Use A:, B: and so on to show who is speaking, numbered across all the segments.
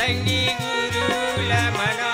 A: संगी गुरु लमना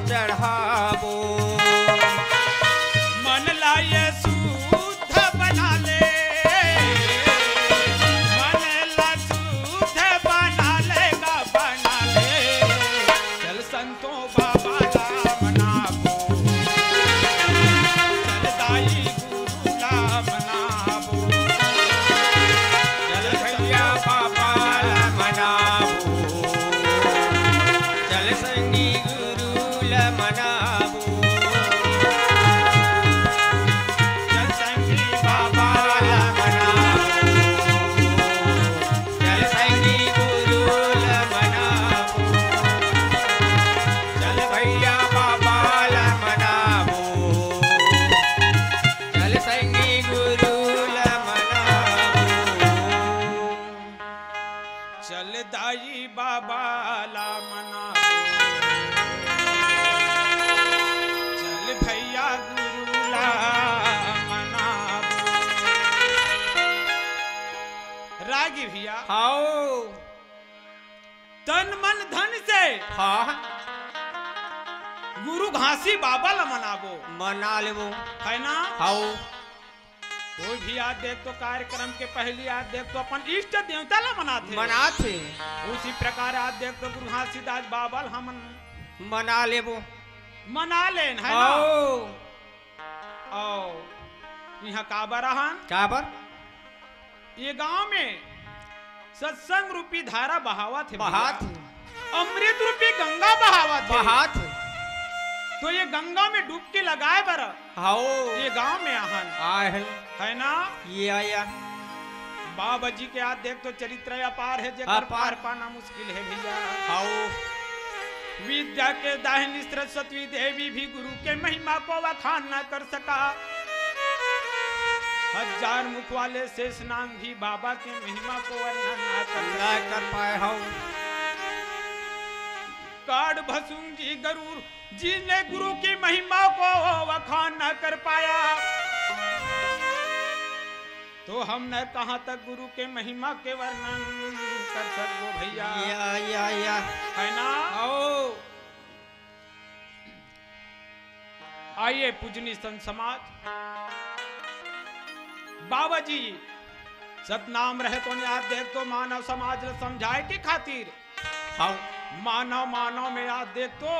A: चढ़ाबो मन लाए शुद्ध बना ले मन ला शुद्ध बना लेगा बना ले चल संतों बाबा ला मनाबो चल दाई गुरु ला मनाबो चल भैया बाबा ला मनाबो चल संगी मनाबो चल संगी बाबा ला मनाबो चल संगी गुरु ला मनाबो चल भैया बाबा ला मनाबो चल संगी गुरु ला मनाबो चल दाई बाबा ला मनाबो भैया गुरु ला मनाबो रागी भैया आओ तन मन धन से हाँ गुरु घासी बाबा ला मनाबो मना लेबो है ना आओ कोई भी आज देख तो कार्यक्रम के पहले आज देख तो अपन इष्ट देवता ला मनाते उसी प्रकार आज देख तो गुरु घासीदास बाबा हम मना लेबो मना लेन है ना आओ यहाँ काबर काबर ये गांव में सत्संग रूपी धारा बहावत है अमृत रूपी गंगा बहावत तो ये गंगा में डुबकी लगाए बर आओ ये गांव में आहन है ना ये आया बाबा जी के आज देख तो चरित्र अपार है जेकर पार पाना मुश्किल है भैया आओ विद्या के दाहिनी सरस्वती देवी भी गुरु के महिमा को वखान न कर सका हजार मुख वाले शेष नाग भी बाबा के महिमा को वर्णन न कर पाए हो काड भसुम जी गरुड़ जी ने गुरु की महिमा को वखान न कर पाया तो हमने कहां तक गुरु के महिमा के वर्णन कर सको भैया या है ना आओ आइए पूजनी संत समाज बाबा जी सतनाम रहे तो आज देख तो मानव समाज समझाए की खातिर हाँ मानव में आज देख तो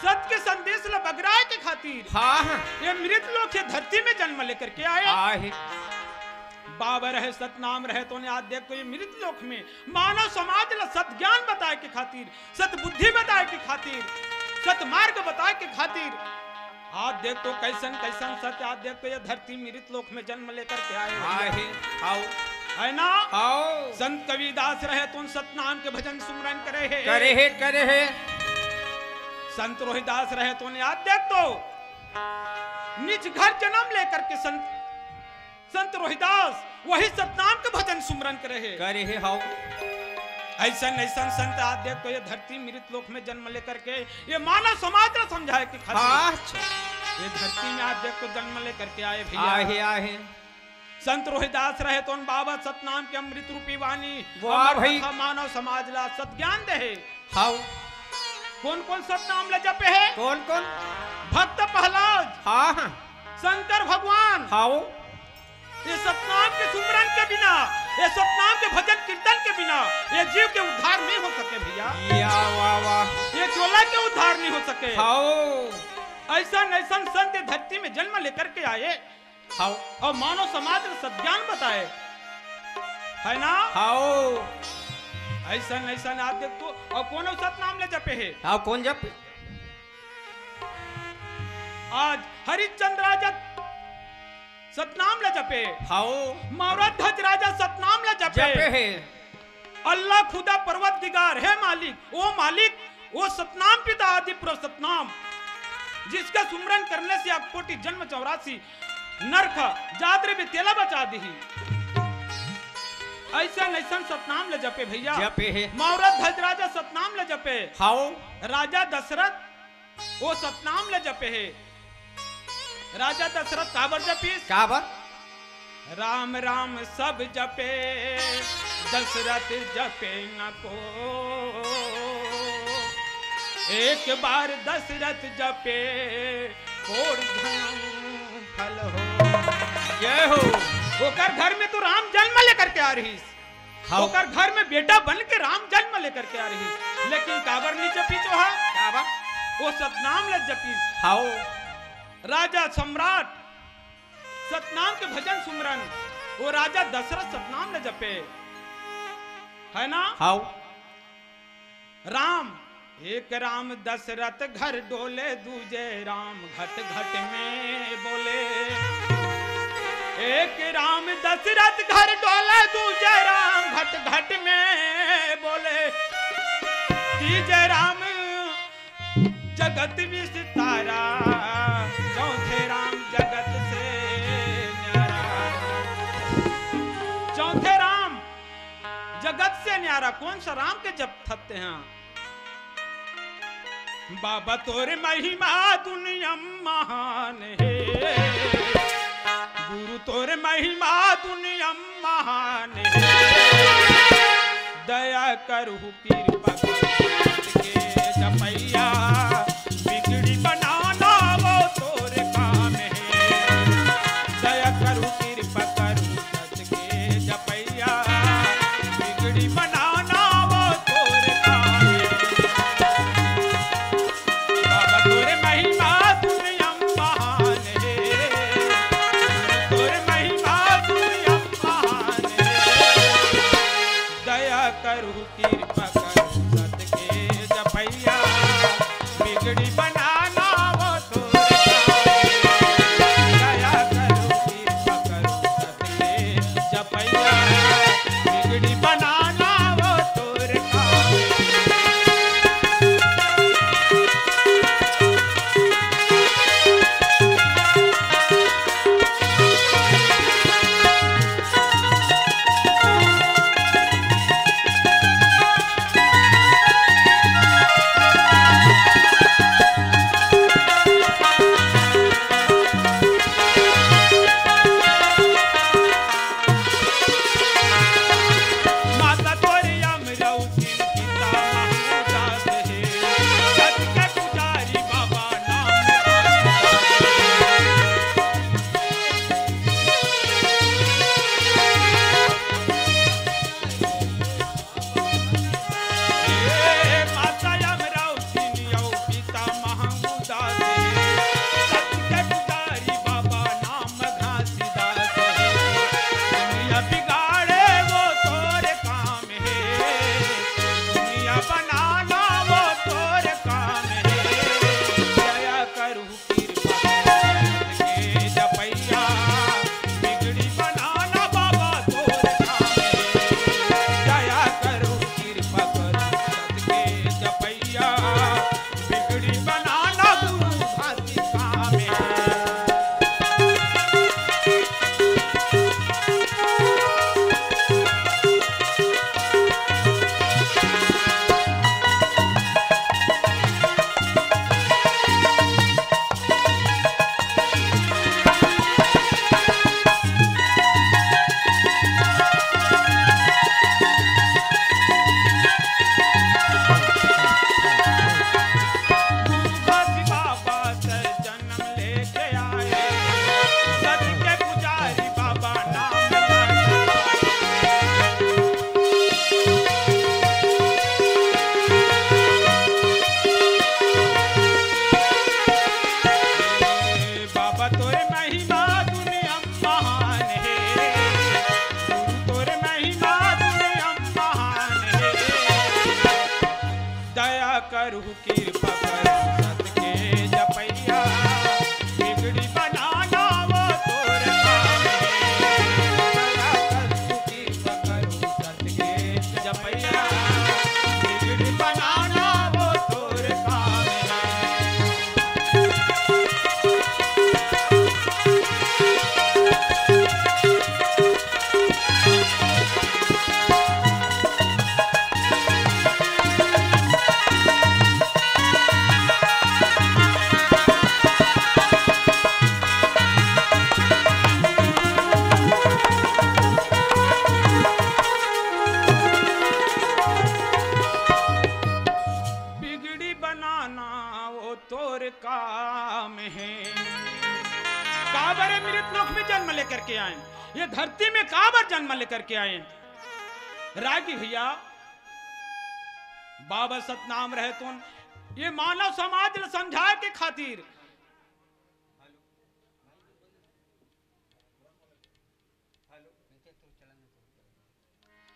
A: सत्य के संदेश बगराए के खातिर हाँ ये मृत लोग से धरती में जन्म लेकर के आए बाबा रहे सतनाम रहे तो आज देख तो ये मृत लोक में मानव समाज ला सत ज्ञान बताए के खातिर सत बुद्धि बताए के खातिर सत मार्ग बताए के खातिर आज देख तो कैसन कैसन सत्य आज देख तो ये धरती मृत लोक में जन्म लेकर के आए आओ है ना आओ संत कबीरदास रहे तो सतनाम के भजन सुमरन करे है संत रोहिदास रहे तो आज देख तो निज घर जन्म लेकर के संत रोहिदास वही सतनाम के भजन सुमरन करे है हाउ ऐसन ऐसन संत आज देख तो ये धरती मृत लोक में जन्म लेकर के ये मानव समाज ने समझाए कि ये धरती में आज देख तो जन्म लेकर के आए भैया आए संत रोहिदास रहे तो बाबा सतनाम के अमृत रूपी वाणी मानव समाज ला सत ज्ञान दे हाउ कौन कौन सतनाम ला जपे है कौन कौन भक्त प्रहलाद हाँ शंकर भगवान हाउ ये सतनाम के सुमरन के बिना ये सतनाम के भजन कीर्तन के बिना ये जीव के उद्धार नहीं हो सके भैया।
B: या वाह वाह,
A: ये चोला के उद्धार नहीं हो सके।
B: हाओ
A: ऐसा ऐसा संत धरती में जन्म लेकर के आए,
B: हाओ,
A: और मानव समाज में सज्ञान बताए, है ना।
B: हाओ
A: ऐसा ऐसा आप देख तो, और कौन सतनाम ले जपे है।
B: हाओ कौन जप?
A: आज हरिश्चंद्र राजा सतनाम ले जपे,
B: हाओ
A: मावरत ध्वज राजा सतनाम ले जपे
B: है।
A: अल्लाह खुदा पर्वतदिगार है मालिक, वो मालिक वो सतनाम पिता आदि पुरुष सतनाम, जिसका सुमरन करने से आप कोटि जन्म 84 नरक जादरे में तेला बचा दी। ऐसा ऐसा सतनाम ले जपे भैया,
B: जपे है।
A: मावरत ध्वज राजा सतनाम ले जपे,
B: हाओ
A: राजा दशरथ वो सतनाम ले जपे है। राजा दशरथ काबर जपीस,
B: काबर?
A: राम राम सब जपे दशरथ जपे न को, एक बार दशरथ जपे कोड़ धन फल हो।
B: जय हो।
A: ओकर घर में तो राम जन्म लेकर के आ रही, ओकर घर में बेटा बन के राम जन्म लेकर के आ रही, लेकिन काबर नहीं जपी चोहा,
B: काबर?
A: वो सतनाम ले जपी।
B: हाओ
A: राजा सम्राट सतनाम के भजन सुमरन, वो राजा दशरथ सतनाम ले जपे, है ना।
B: हाओ
A: राम एक राम दशरथ घर डोले, दूजे राम घट घट में बोले। एक राम दशरथ घर डोले, दूजे राम घट घट में बोले। तीजे राम जगत विस्तारा, चौथे राम जगत से न्यारा। चौथे राम जगत से न्यारा, कौन सा राम के जप थकते हैं। बाबा तोरे महिमा दुनिया महान है, गुरु तोरे महिमा दुनिया महान है। दया करहु कृपा के जपैया, बिगड़ी बनाना वो तोरे काम है। दया करहु कृपा करहु सत के जपैया, बिगड़ी बनाना वो तोरे काम है। बाबा तोरे महिमा दुनिया महान है, तोरे महिमा दुनिया महान है। दया करहु कृपा करहु सत के जपैया, तोर काम है। काबर मृत लोक में जन्म लेकर के आए, ये धरती में काबर जन्म लेकर के आए। रागी भैया बाबा सतनाम रहे तो ये मानव समाज ने समझाए के खातिर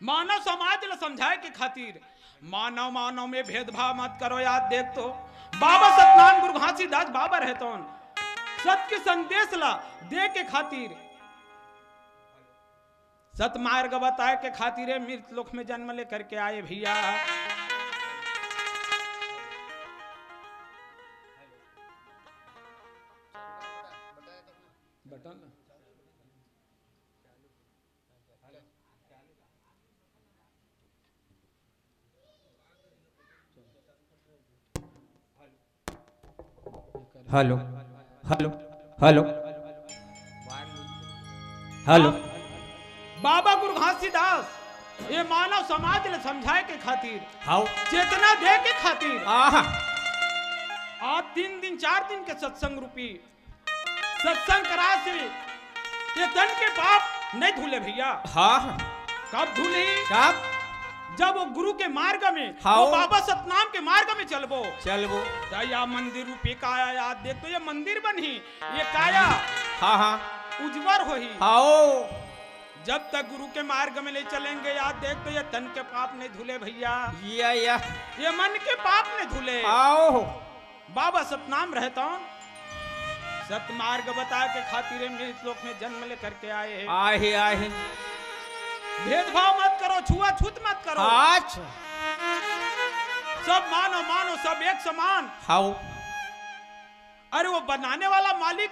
A: मानव समाज ने समझाए के खातिर मानव मानव में भेदभाव मत करो। याद देख तो बाबा सतनाम गुरु घासीदास बाबा रहते सत्य संदेश ला दे के खातिर सतमार्ग बताए के खातिर मृत लोक में जन्म लेकर के आए भैया। Button
B: hello hello hello hello
A: Baba Guru Ghasidas ये मानव समाज ने समझाए के खातिर
B: हाउ
A: चेतना दे के खातिर
B: आहा
A: आज 3 दिन 4 दिन के सत्संग रूपी सत्संग करा से ये तन के पाप नहीं धुले भैया।
B: हाँ
A: कब धुले?
B: कब?
A: जब वो गुरु के मार्ग में
B: हाँ
A: वो बाबा सतनाम के मार्ग में चलबो
B: चलबो
A: दया मंदिर रूपी काया। याद देख तो ये मंदिर बनी ये काया
B: हाँ हाँ
A: उज्जवल होही।
B: आओ
A: जब तक गुरु के मार्ग में ले चलेंगे याद देख तो ये तन के पाप नहीं धुले भैया,
B: या
A: ये मन के पाप नहीं धुले।
B: आओ
A: बाबा सतनाम रहता हूँ सतमार्ग बता के खातिर मृत लोक में जन्म लेकर के आए।
B: आहे आहे
A: भेदभाव मत करो, छुआछूत मत करो।
B: अच्छा
A: सब मानो मानो सब एक समान।
B: हाउ
A: अरे वो बनाने वाला मालिक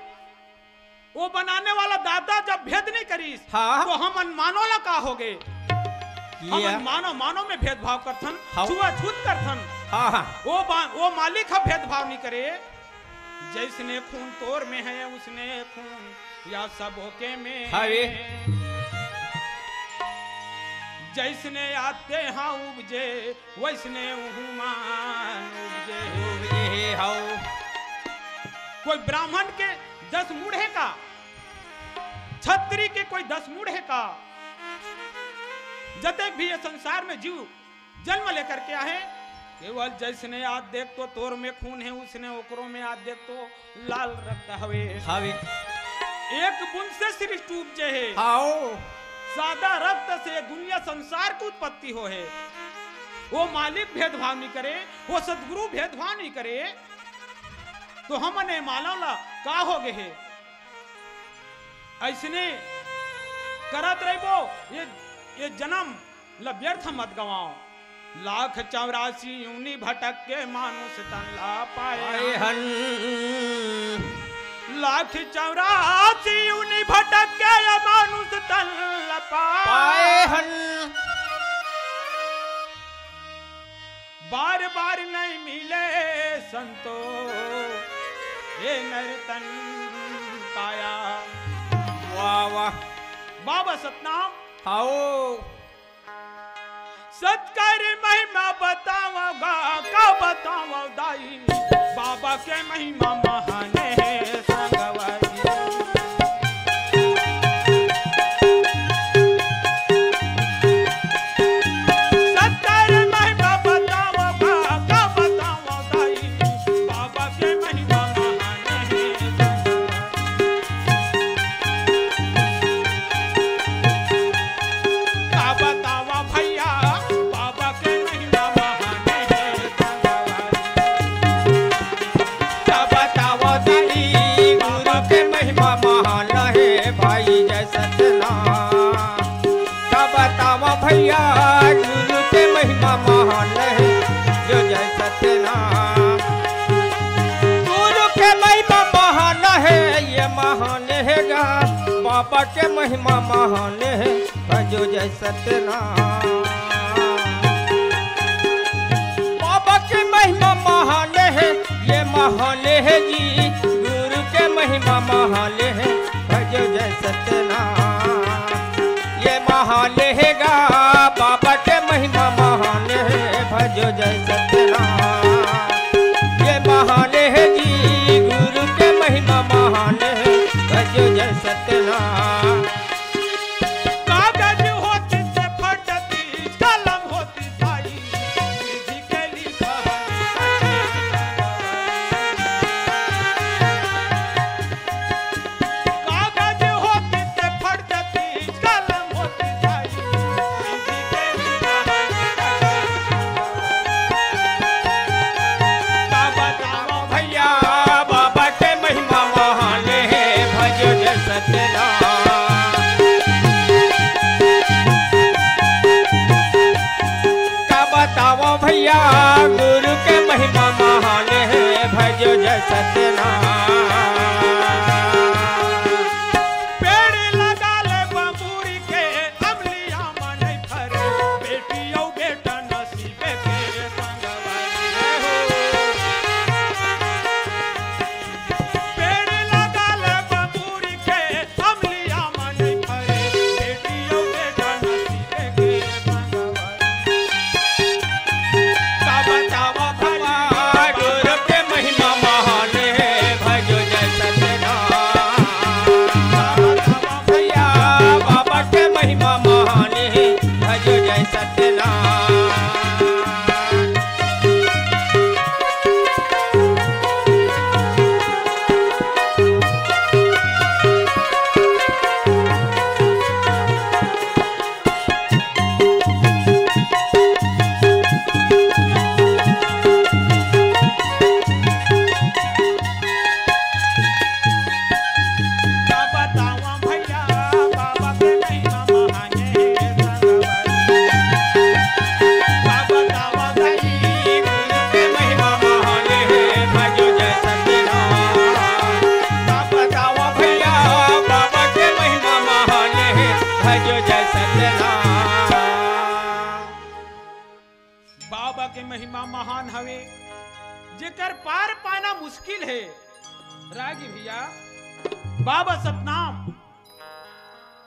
A: वो बनाने वाला दादा जब भेद नहीं करी
B: हाँ?
A: तो हम अनमानो ला का हो गए। हम अनमानो मानो में भेदभाव करथन, छुआछूत करथन।
B: हाँ हाँ
A: वो मालिक हम भेदभाव नहीं करे। जैसने खून तोर में है उसने खून या सबों के में जैसने आते हाँ उपजे वैसने उहुमान उपजे। कोई ब्राह्मण के 10 मूढ़े का, छत्री के कोई 10 मूढ़े का, जतक भी ये संसार में जीव जन्म लेकर के आए केवल जैसने आज देख तो तोर में खून है उसने ओकरों में आज देख तो लाल रक्त हवे
B: हवे।
A: एक बूंद से सृष्टि उपजे है।
B: आओ
A: सादा रक्त से दुनिया संसार की उत्पत्ति हो है। वो मालिक भेदभाव नहीं करे, वो सदगुरु भेदभाव नहीं करे तो हमने मानो ला का हो गए है। ऐसने करत रहो ये जन्म ला व्यर्थ मत गवाओ। 1,84 यूनी भटक के मानुष तन ला पाए हन। 1,84 यूनी भटक के मानुष तन ला पाए हन। बार बार नहीं मिले संतो ये नर्तन पाया।
B: वाह वाह
A: बाबा सतनाम
B: आओ
A: सत्कार महिमा बताओगा का बताओ दाई। बाबा के महिमा महान है संगवाई। सत्कार महिमा बताओगा का बताओ दाई। बाबा के महिमा महान है का बतावा भैया।
B: भैया गुरु के महिमा महान है जो जय सत्यनाम। गुरु के महिमा महान है ये महान है गा। बाबा के महिमा महान है जो जय सत्यनाम। बाबा के महिमा महान है ये महान है जी। गुरु के महिमा महान है जो जय सत्यनाम। ये महान है गा बाबा के महिमा महान है भजो जय सत्यनाम। ये महान है जी। जय सत्यनारायण।
A: पेड़ लगा ले बबूरी के अमलिया मन फरे बेटियों बेटा नसीबे के संगवा। पेड़ लगा ले बबूरी के अमलिया मन फरे बेटियों बेटा नसीबे के संगवा। का बतावा भला
B: गुरु के महिमा महान है भजो जय सत्यनारायण। भैया बाबा के महिमा महान है भजो जय सत्यनारायण।
A: का बतावा भैया बाबा के महिमा महान है संगवा। का बतावा भाई
B: गुरु के महिमा महान है भजो जय सत्यनारायण। का बताओ भैया बाबा के महिमा महान है भजो जय सत्यनारायण।
A: बाबा के महिमा महान हवे जेकर पार पाना मुश्किल है। रागी भैया बाबा सतनाम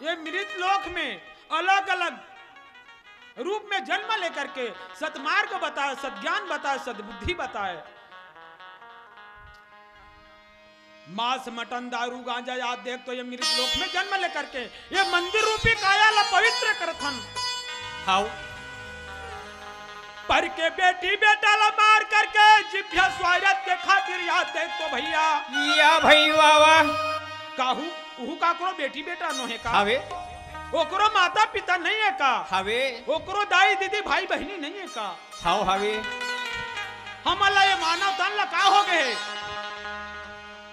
A: ये मृत लोक में अलग अलग रूप में जन्म लेकर के सतमार्ग बताए, सद्ज्ञान बताए, सद्बुद्धि बताए। मांस मटन दारू गांजा याद देख तो ये मृत लोक में जन्म लेकर के ये मंदिर रूपी काया ला पवित्र करथन।
B: हाउ
A: पर के बेटी बेटा ला मार करके जिभ्या स्वागत के खातिर याद देख तो भैया
B: या भाई बाबा
A: काहू उहू का करो बेटी बेटा नो है का
B: हवे
A: ओकरो माता पिता नहीं है का
B: हवे
A: ओकरो दाई दीदी भाई बहनी नहीं है का
B: हाउ हवे
A: हमला ये मानव तन ला का हो गए।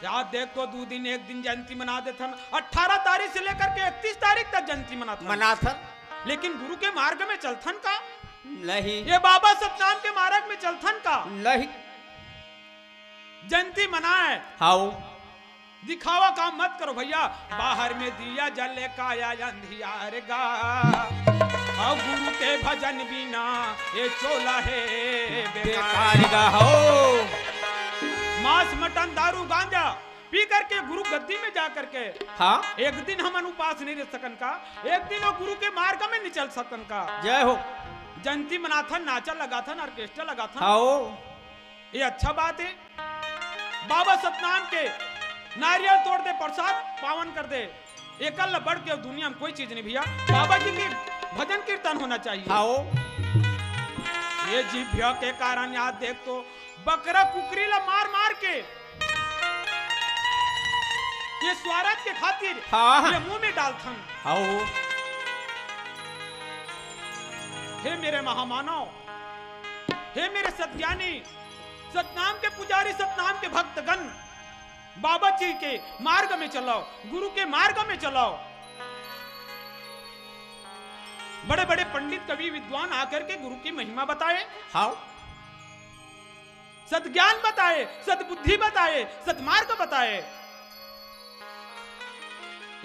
A: याद देख तो 2 दिन 1 दिन जयंती मना देथन 18 तारीख से लेकर के 31 तारीख तक जयंती मनाथन।
B: मनाथन
A: लेकिन गुरु के मार्ग में चलथन का
B: नहीं
A: ये बाबा सतनाम के मार्ग में चलथन का
B: नहीं
A: जयंती मनाए
B: हाउ
A: दिखावा काम मत करो भैया। बाहर में दिया जले काया अंधियार गा और गुरु के भजन बिना ये चोला है बेकार
B: बेकार गा हो।
A: मांस मटन दारू गांजा पी करके गुरु गद्दी में जा करके
B: हाँ
A: एक दिन हम अनुपास नहीं रह सकन का, एक दिन वो गुरु के मार्ग में नहीं चल सकन का।
B: जय हो
A: जयंती मनाथन, नाचा लगाथन, ऑर्केस्ट्रा लगाथन,
B: हाउ
A: ये अच्छा बात है। बाबा सतनाम के नारियल तोड़ दे, प्रसाद पावन कर दे, एकल बढ़ के दुनिया में कोई चीज नहीं भैया। बाबा जी के भजन कीर्तन होना चाहिए।
B: हाउ
A: ये जिभ्या के कारण याद देख तो बकरा कुकरी ला मार मार के ये स्वार्थ के खातिर
B: हाँ।
A: ये मुंह में डालथन।
B: हाउ
A: हे मेरे महामानव, हे मेरे सत्यानी, सतनाम के पुजारी, सतनाम के भक्तगण, बाबा जी के मार्ग में चलाओ, गुरु के मार्ग में चलाओ। बड़े बड़े पंडित कवि विद्वान आकर के गुरु की महिमा बताए,
B: हाउ
A: सद्ज्ञान बताए, सद्बुद्धि बताए, सतमार्ग बताए।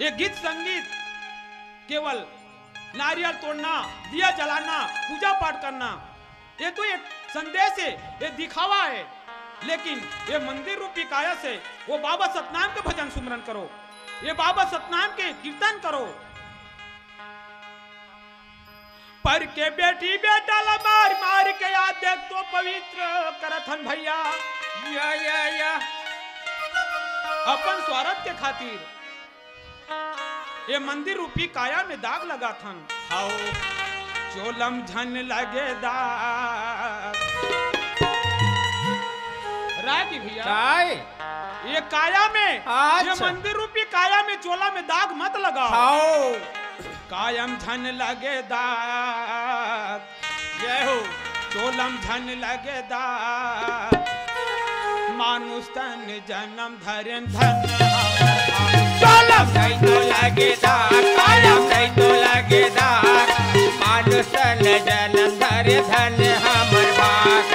A: ये गीत संगीत केवल नारियल तोड़ना, दिया जलाना, पूजा पाठ करना, ये तो एक संदेश है, ये दिखावा है। लेकिन ये मंदिर रूपी काया से वो बाबा सतनाम के भजन सुमरन करो, ये बाबा सतनाम के कीर्तन करो। पर के बेटी बेटा ला मार मार के याद देख तो पवित्र करथन भैया।
B: या
A: अपन स्वार्थ के खातिर ये मंदिर रूपी काया में दाग लगा थन।
B: हाउ
A: चोलम झन लगे दाग। रागी भैया
B: काय
A: ये काया में,
B: अच्छा।
A: ये मंदिर रूपी काया में चोला में दाग मत लगाओ।
B: हाउ
A: कायम झन लगे दाग,
B: जय हो
A: चोलम झन लगे दाग। मानुष तन जन्म धरन धन
B: चलम नहीं तो लगे दाग, कायम नहीं तो लगे दाग। मानुष तन जन्म धरे धन हमर भाग।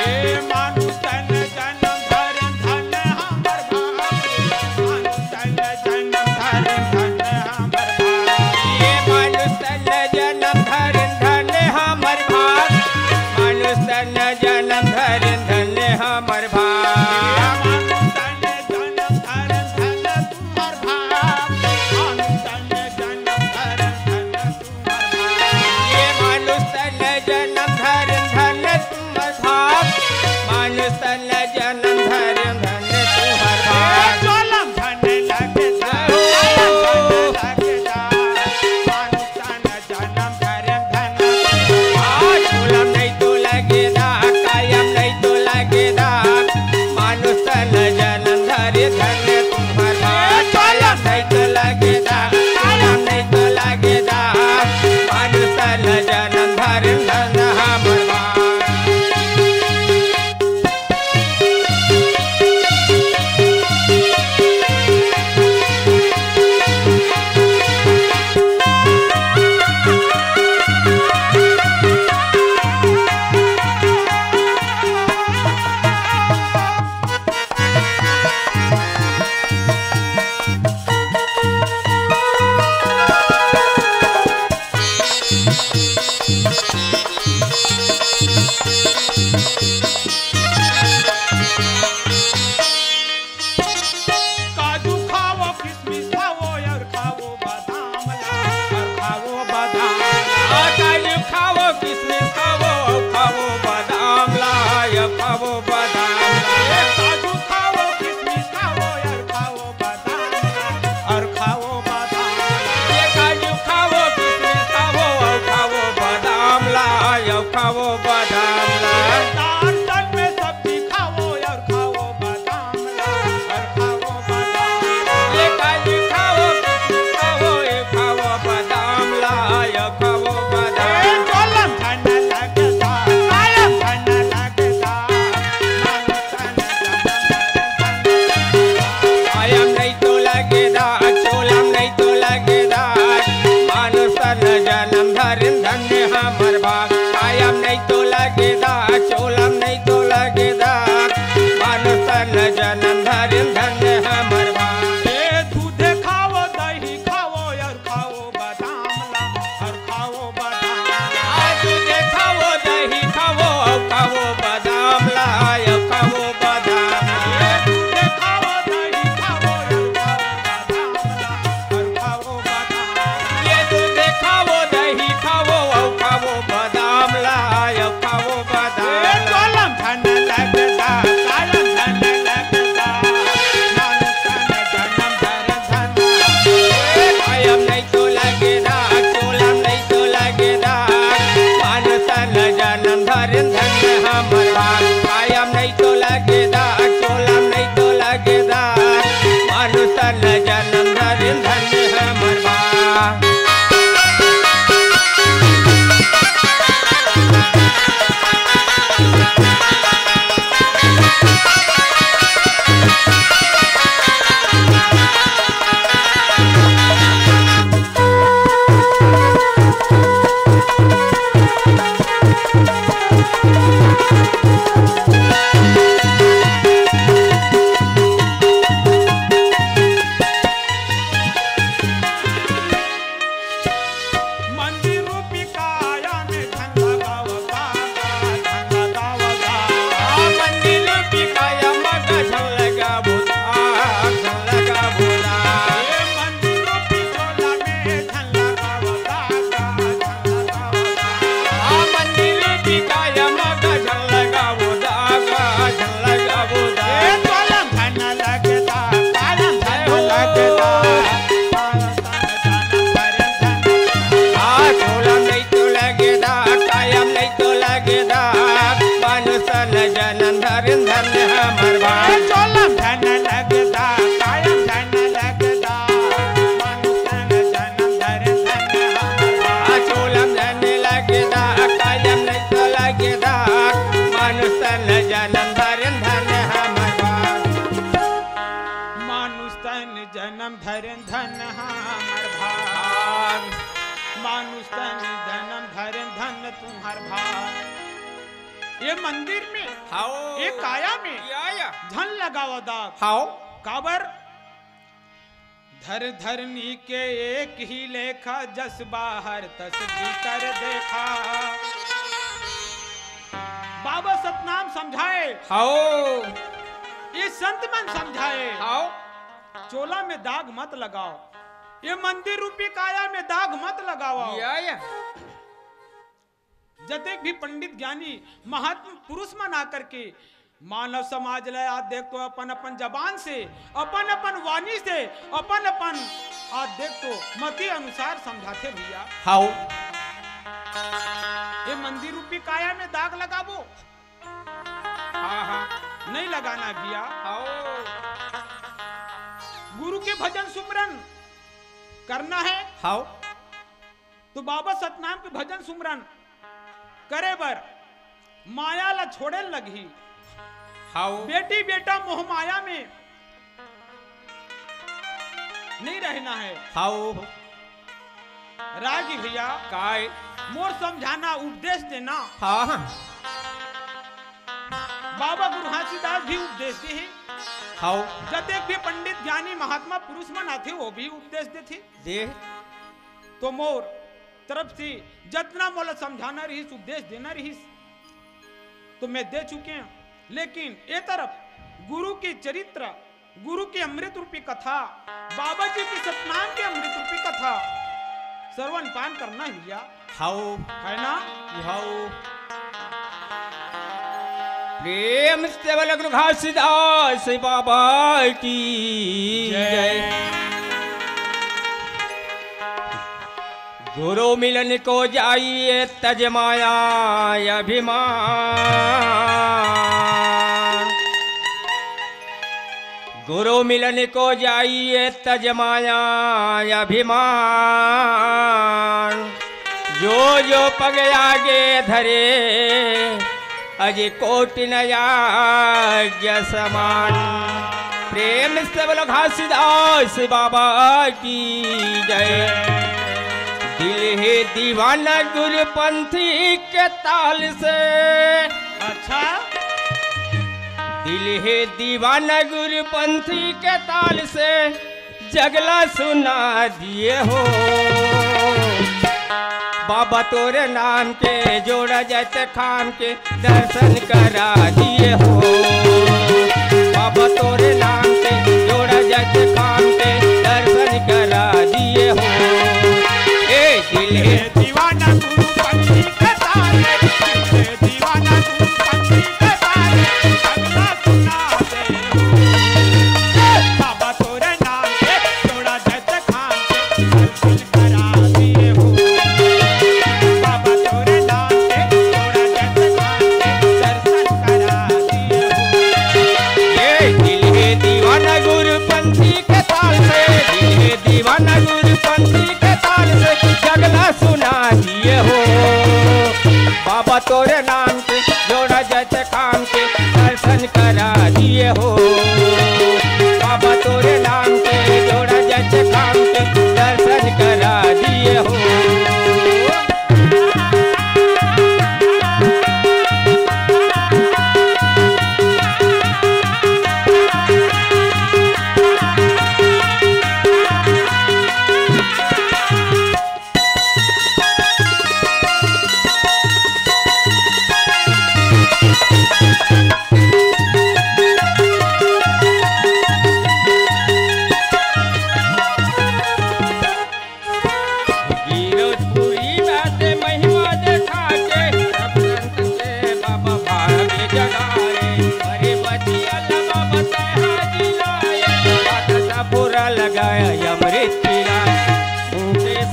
A: मानुष तन जन्म धरन धन हमर जन्म धरन धन हमर भाग, मानुष तन जन्म धरन धन तुम्हार भाग। ये मंदिर में
B: हाओ
A: ये काया में
B: या
A: धन लगावा दाग
B: हाओ
A: काबर धर धरनी के एक ही लेखा, जस बाहर तस भीतर देखा। बाबा सतनाम समझाए,
B: हाओ
A: ये संत मन समझाए,
B: हाओ
A: चोला में दाग मत लगाओ, ये मंदिर रूपी काया में दाग मत लगाओ।
B: या
A: जतेक भी पंडित ज्ञानी महात्मा पुरुष मन आकर के मानव समाज ले आज देख तो अपन अपन जबान से, अपन अपन वाणी से, अपन अपन आज देख तो मति अनुसार समझाते भैया।
B: हाओ
A: ये मंदिर रूपी काया में दाग लगाबो,
B: हाँ
A: नहीं लगाना भैया।
B: हाओ
A: गुरु के भजन सुमरन करना है
B: हाओ
A: तो बाबा सतनाम के भजन सुमरन करे बर माया ला छोड़े लगी।
B: हाओ
A: बेटी बेटा मोह माया में नहीं रहना है।
B: हाओ
A: रागी भैया
B: काय
A: मोर समझाना उपदेश देना।
B: हाँ
A: बाबा गुरु हासीदास भी उपदेश दे हैं,
B: हाओ
A: जतेक भी पंडित ज्ञानी महात्मा पुरुष मन आते वो भी उपदेश देते।
B: दे
A: तो मोर तरफ से जितना मोला समझाना रहीस उपदेश देना रहीस तो मैं दे चुके हैं, लेकिन ये तरफ गुरु के चरित्र, गुरु की अमृत रूपी कथा, बाबा जी की सतनाम की अमृत रूपी कथा श्रवण पान करना ही भैया,
B: हाओ
A: है ना।
B: हाओ प्रेम से बोलो गुरु घासीदास बाबा की जय। गुरु मिलन को जाइए तज माया अभिमान, गुरु मिलन को जाइए तज माया अभिमान। जो जो पग आगे धरे अजय कोटि नया समान। प्रेम से बोलो घासीदास बाबा की जय। दिल है दीवाना गुरुपंथी के ताल से,
A: अच्छा
B: दिल है दीवाना गुरुपंथी के ताल से, जगला सुना दिए हो बाबा तोरे नाम के, जोड़ा जैसे खाम के दर्शन करा दिए हो बाबा तोरे नाम के, जोड़ा जैसे खाम के दर्शन करा दिए हो। ए दिल है
A: दीवाना गुरुपंथी के ताल, दीवाना गुरुपंथी के ताल, अगला सुना दे बाबा तोरे नाम के, जोड़ा जैसे खाम के दर्शन करा दिए हो बाबा तोरे नाम के, जोड़ा जैसे खाम के दर्शन करा दिए हो।
B: ये दिल है दीवाना गुरुपंथी के ताल से, दिल है दीवाना गुरुपंथी के ताल से, जगला सुना दिए हो बाबा तोरे नाम के, जोड़ा जैसे काम के दर्शन करा दिए हो बाबा तोरे नाम के, जोड़ा जैसे काम के दर्शन करा दिए हो।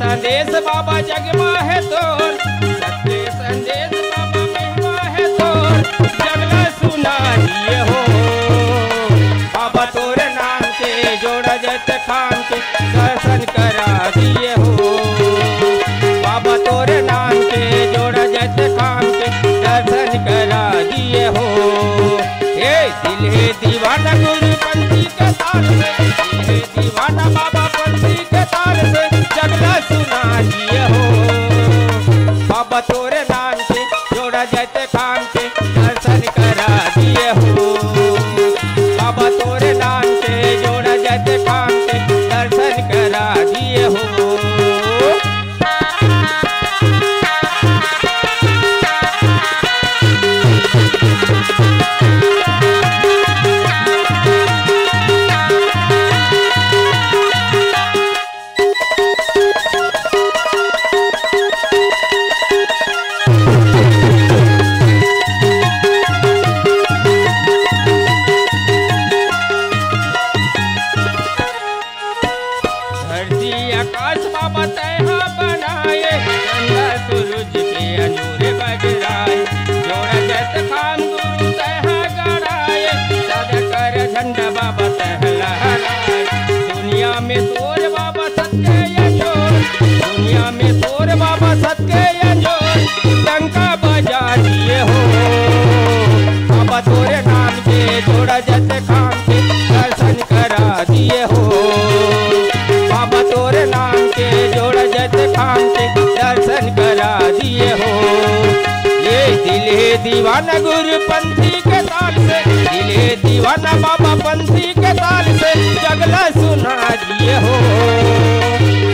B: संदेश बाबा जगमा है तोर, सत्य संदेश बाबा महिमा है तोर, जगला सुना दिए हो बाबा तोरे नाम के, जोड़ा जत खान के दर्शन करा दिए हो बाबा तोरे नाम के, जोड़ा जत खान के दर्शन करा दिए हो। ए दिल है दीवाना गुरुपंथी के ताल में, दिल है दीवाना दिए हो। बाबा तोरे नाम के जोड़ जत खाम के दर्शन करा दिए हो। ये दिल है दीवाना गुरु पंथी के ताल से, दिल है दीवाना बाबा पंथी के ताल से जगला सुना दिए हो।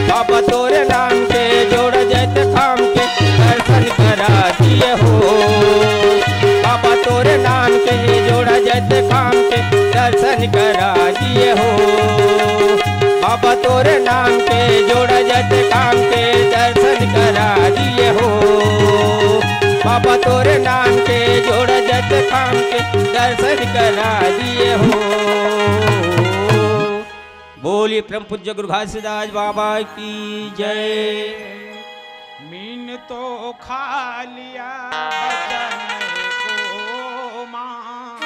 B: बाबा तोरे नाम के जोड़ जत खाम के दर्शन करा दिए हो। बाबा तोरे नाम के जोड़ जत खाम के दर्शन करा दिए हो। बाबा तोरे नाम के जोड़ जत खाम के दर्शन करा दिए हो। बाबा तोरे नाम के जोड़ जत खाम के दर्शन करा दिए हो। बोलिए परम पूज्य गुरु घासीदास बाबा की जय।
A: मीन तो खा लिया बचन को मां,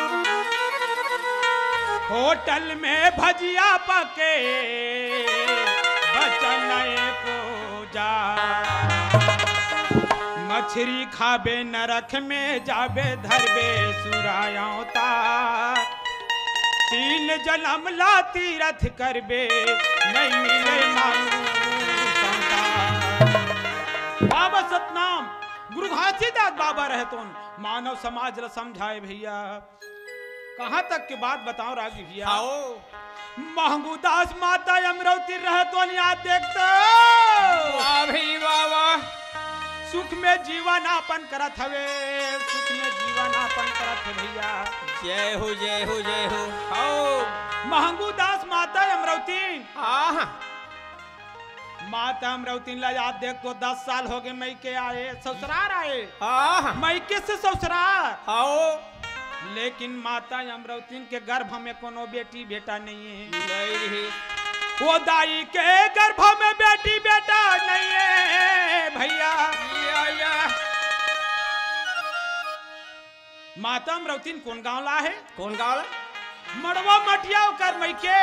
A: होटल में भजिया पके बचन को जा। मछली खाबे नरक में जाबे धरबे सुरायों तार। 3 जन्म ला तीरथ करबे नहीं मिले मानू संसार। बाबा सतनाम गुरु घासीदास बाबा रहतोन मानव समाज ल समझाए भैया। कहाँ तक की बात बताओ रागी भैया।
B: आओ
A: महंगू दास माता अमरवती रहतोन याद देखतो।
B: वाह भाई वाह वाह।
A: सुख में जीवन आपन करत हवे, सुख में जीवन आपन करत है भैया।
B: जय हो जय हो जय हो। आओ
A: महंगू दास माता अमरवती।
B: हाँ
A: माता अमरवती ला याद देख तो 10 साल हो गए मई के आए, ससुरार आए।
B: हाँ
A: मई के से ससुरार।
B: आओ
A: लेकिन माता अमरवती के गर्भ में कोनो बेटी बेटा नहीं है।
B: नहीं रही।
A: वो दाई के गर्भ में बेटी बेटा नहीं है भैया। माता अमरवती कौन गांव ला है?
B: कौन गाँव?
A: मड़वा मटिया कर मई के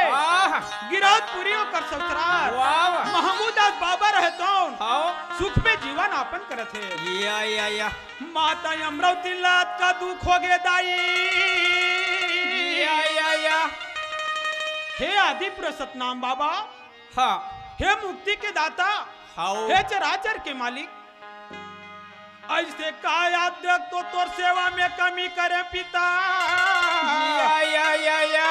A: गिरौदपुरी कर ससुराल। महमूद दास बाबा रहतो सुख में जीवन आपन करत है।
B: या
A: माता अमरवती लात का दुख हो गए दाई।
B: या
A: हे आदि पुरुष सतनाम बाबा,
B: हाँ
A: हे मुक्ति के दाता,
B: हाँ
A: हे चराचर के मालिक। ऐसे का याद देख तो तोर सेवा में कमी करे पिता।
B: या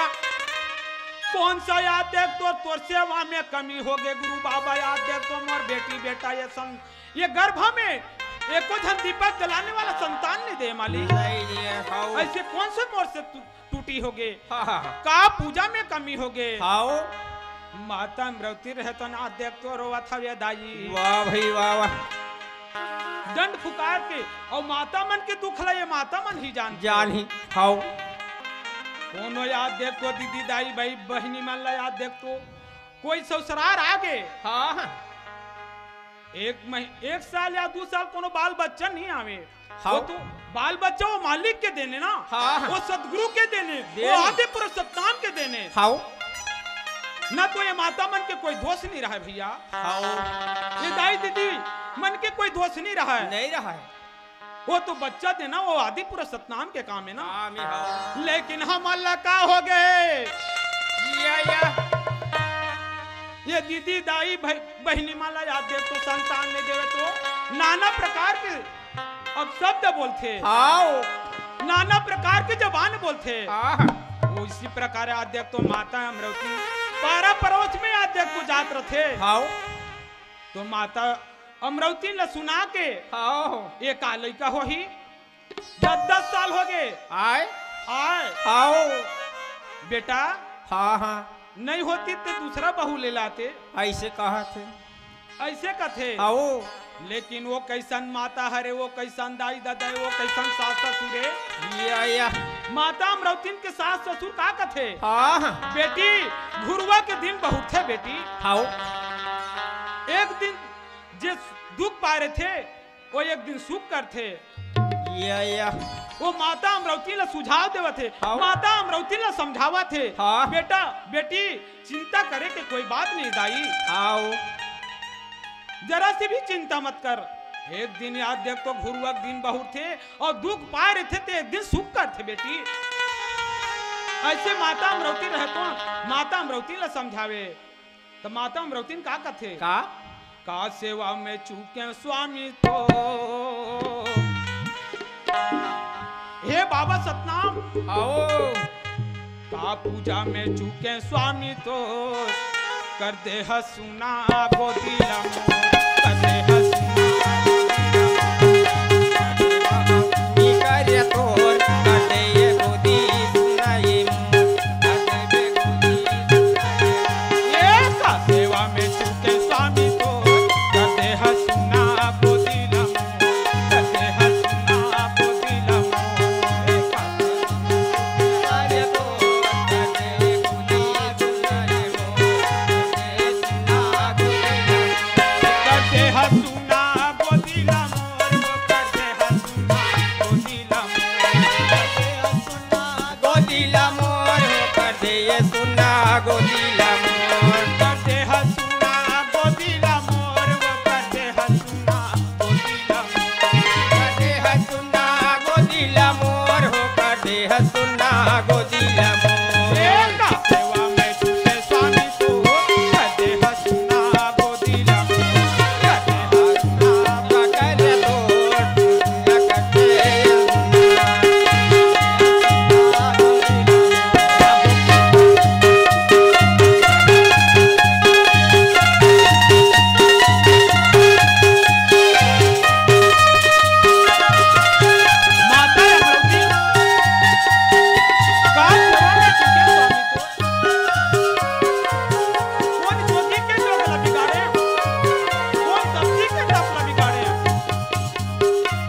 A: कौन सा याद देख तो तोर सेवा में कमी हो गए गुरु बाबा। याद देख तो मोर बेटी बेटा ये गर्भ में एको धन दीपक जलाने वाला संतान नहीं दे मालिक। ऐसे कौन से मोर से टूटी हो गए? का पूजा में कमी हो गए? माता अमरवती रहतो ना देख तो रोवा था ये दाई।
B: वाह भाई वाह वाह।
A: दंड फुकार के और माता मन के दुख ला ये माता मन ही
B: जान ही। हाँ
A: कोनो याद देख तो दीदी दाई भाई बहनी मन ला याद देख तो कोई ससुरार आगे।
B: हाँ
A: 1 साल या 2 साल कोनो बाल बच्चा नहीं आवे।
B: हाँ
A: वो तो बाल बच्चा वो मालिक के देने ना।
B: हाँ
A: वो सतगुरु के देने, वो आदि पुरुष सतनाम के देने।
B: हाँ
A: ना तो ये माता मन के कोई दोष नहीं रहा है भैया।
B: हाँ
A: ये दाई दीदी मन के कोई दोष नहीं रहा है।
B: नहीं रहा है।
A: वो तो बच्चा देना वो आदि पुरुष सतनाम के काम है ना।
B: हाँ
A: लेकिन हम अल्लाह का हो गए। ये दीदी दाई बहनी माला याद दे तो संतान ने देवे तो नाना प्रकार के अब शब्द बोलते। नाना प्रकार के जबान बोलते। वो इसी प्रकार याद देख तो माता अमरवती पारा पड़ोस में याद देख तो जात रहे। तो माता अमरवती ने सुना के एक लड़का हो ही 10 साल हो गए। आए बेटा नहीं होती तो दूसरा बहू ले लाते।
B: ऐसे कहा थे,
A: ऐसे कथे। लेकिन वो कैसन माता हरे, वो कैसन दाई दादा, वो कैसन सास ससुर। माता अमरवती के सास ससुर का कथे। बेटी घुरवा के दिन बहुत थे बेटी। एक दिन जे दुख पा रहे थे वो एक दिन सुख कर थे। वो माता अमरवती ला सुझाव देवा थे। माता अमरवती ला समझावा थे। बेटा बेटी चिंता करे के कोई बात नहीं दाई। जरा से भी चिंता मत कर। एक दिन याद देख तो घुरुआ दिन बहुत थे और दुख पा रहे थे तो एक दिन सुख कर थे बेटी। ऐसे माता अमरवती रहतो माता अमरवती ला समझावे तो माता अमरवती का कथे का सेवा में चूके स्वामी तो हे बाबा सतनाम
B: आओ
A: का पूजा में चूके स्वामी तो कर दे हसुना गोदीला कर दे हसुना
B: कर तोर कर दे ये गोदी सुनाई कर दे गोदी
A: ये का सेवा में चूके स्वामी तो कर दे हसुना गोदीला कर दे हसुना गोदीला
B: कर तोर कर दे गोदी सुनाई
A: कर दे हसुना गोदीला कर दे हसुना गोदीला
B: गोदीला मोर कर दे ये सुना गोदीला मोर
A: कर दे हसुना गोदीला मोर कर दे हसुना गोदीला
B: कर दे हसुना गोदीला मोर हो कर दे हसुना गोदीला मोर
A: का सेवा में चूके स्वामी तो कर दे हसुना गोदीला कर दे हसुना
B: कर तोर कर दे
A: माता अमरवती का सेवा में चूके स्वामी तो कौन जोगी के जोग ला बिगाड़े कौन सब्जी के टप ला बिगाड़े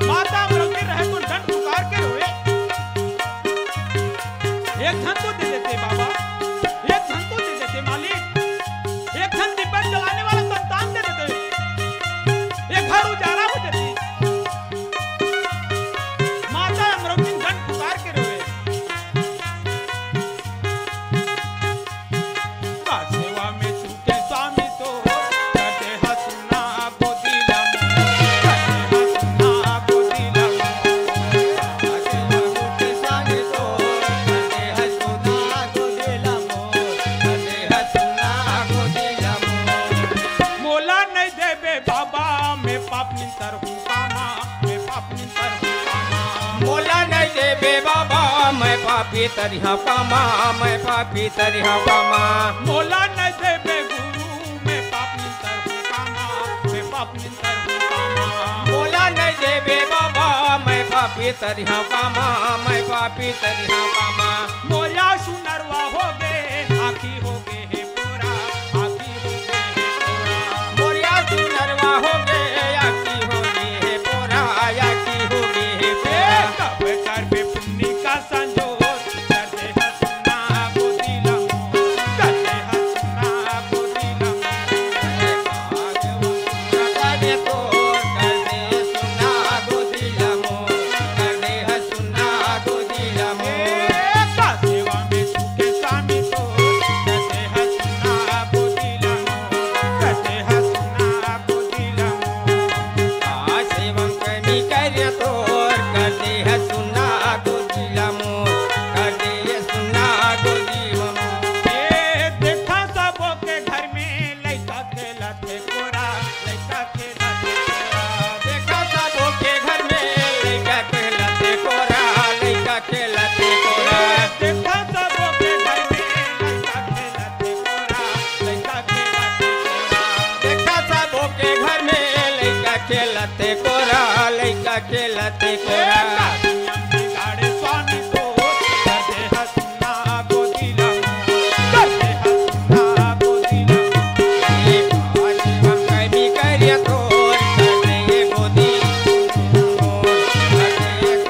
A: माता अमरवती रहे तो डंड पुकार के रोए एक धन तो दे देते बाबा एक धन तो दे देते मालिक एक धन दीपक जलाने वाला संतान दे देते एक घर उजाला हो जाती माता अमरवती डंड पुकार के रोए का सेवा में चूके स्वामी तो करते हसुना गोदीला करते हसुना गोदीला मोला नहीं देबे बाबा मैं पाप निंतर हूँ कामा मैं पाप निंतर हूँ कामा
B: मोला नहीं देबे बाबा मैं पापी तरिहा पामा मैं पापी तरिहा पामा
A: मोला नहीं देबे गुरु मैं पाप निंतर हूँ कामा मैं पाप निंतर हूँ कामा
B: मोला नहीं देबे बाबा मैं पापी तरिहा पामा मैं पापी तरिहा पामा
A: मोया सुनरवा हो गए आखी हो गए है पूरा आखी हो गए है पूरा
B: मोरिया सुनरवा हो गे याकी हो गे हे पोरा याकी हो गे हे पोरा
A: कब कर बे पुण्य का संजोग कर दे हसुना गोदीला कर दे हसुना गोदीला
B: कर दे तोर कर दे सुना गोदीला मोर कर दे हसुना गोदीला मोर
A: का सेवा में चूके स्वामी तो कर दे हसुना गोदीला कर दे हसुना गोदीला
B: सेवं कमी कर तोर कर दे हसुना गोदीला मोर कर दे हसुना गोदीला मोर
A: देखा सबों के घर में लइका खेला थे कोरा लइका खेला थे कोरा
B: देखा सबों के घर में लइका खेलते कोरा लइका खेलते कोरा
A: देखा सबों के घर में लइका खेला थे कोरा लइका खेला थे कोरा
B: देखा सबों के घर में लइका खेलते कोरा लइका खेलते कोरा
A: बिगाड़े स्वामी तो कर दे हसुना गोदीला कर दे हसुना गोदीला
B: सेवं कमी कर तोर कर दे ये गोदी मोर कर दे ये गोदी मोर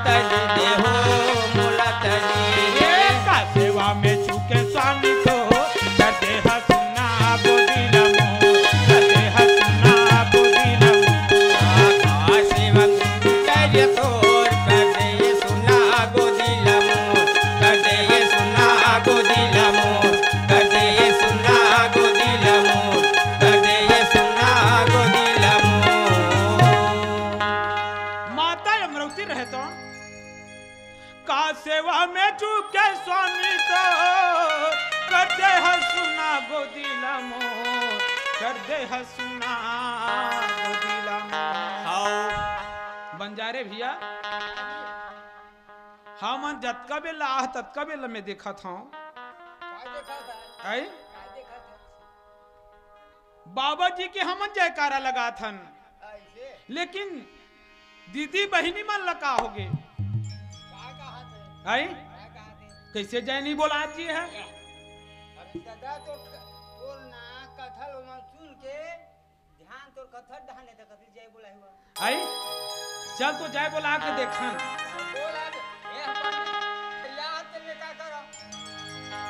B: तली देहो मोला तली
A: का सेवा में चूके स्वामी को करते हसना गोदी नमो करते हसना गोदी नमो
B: का सेवा कर तोर कर दे ये सुना गोदी लमो कर दे ये सुना गोदी लमो कर दे ये सुना गोदी लमो कर दे ये सुना गोदी लमो
A: माता अमरावती रहता का सेवा में चूके स्वामी तो करते हसना गोदी नमो करते हसना गोदी नमो बंजारे भैया हम जतका बेला आह ततका बेला में देखा था आई बाबा जी के हम जयकारा लगा थन लेकिन दीदी बहिनी मन लका हो गए आई कैसे जय नहीं बोला जी है आई चल तो जय बोला के देखन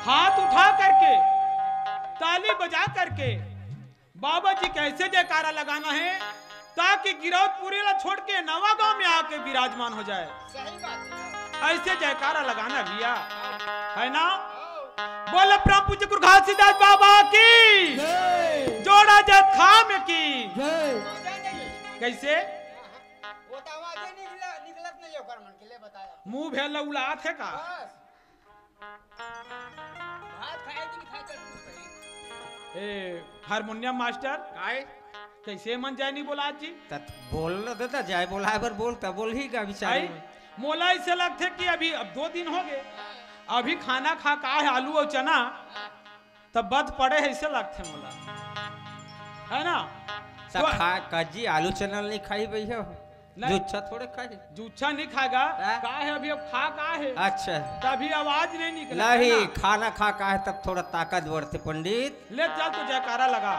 A: हाथ उठा करके ताली बजा करके बाबा जी कैसे जयकारा लगाना है ताकि गिरौदपुरी ला छोड़ के नवा गांव में आके विराजमान हो जाए। ऐसे जयकारा लगाना भैया है ना। बोले परम पूज्य गुरु घासीदास बाबा की जोड़ा जत खाम की कैसे मुंह भेल उलात है का हारमोनियम मास्टर कैसे मन जाए नहीं बोला जी
B: बोल देता जाए बोला बर बोलता बोल ही का विचार
A: मोला ऐसे लगते कि अभी अब 2 दिन हो गए अभी खाना खा का है आलू और चना तब बद पड़े है ऐसे लगते मोला है ना।
B: सब तो खा काजी आलू चना नहीं खाई भैया जूच्छा थोड़े खाए
A: जूच्छा नहीं खाएगा का है अभी अब खा का है
B: अच्छा
A: तभी आवाज नहीं निकला
B: नहीं खाना खा का है तब थोड़ा ताकत बढ़ते पंडित
A: ले चल तो जयकारा लगा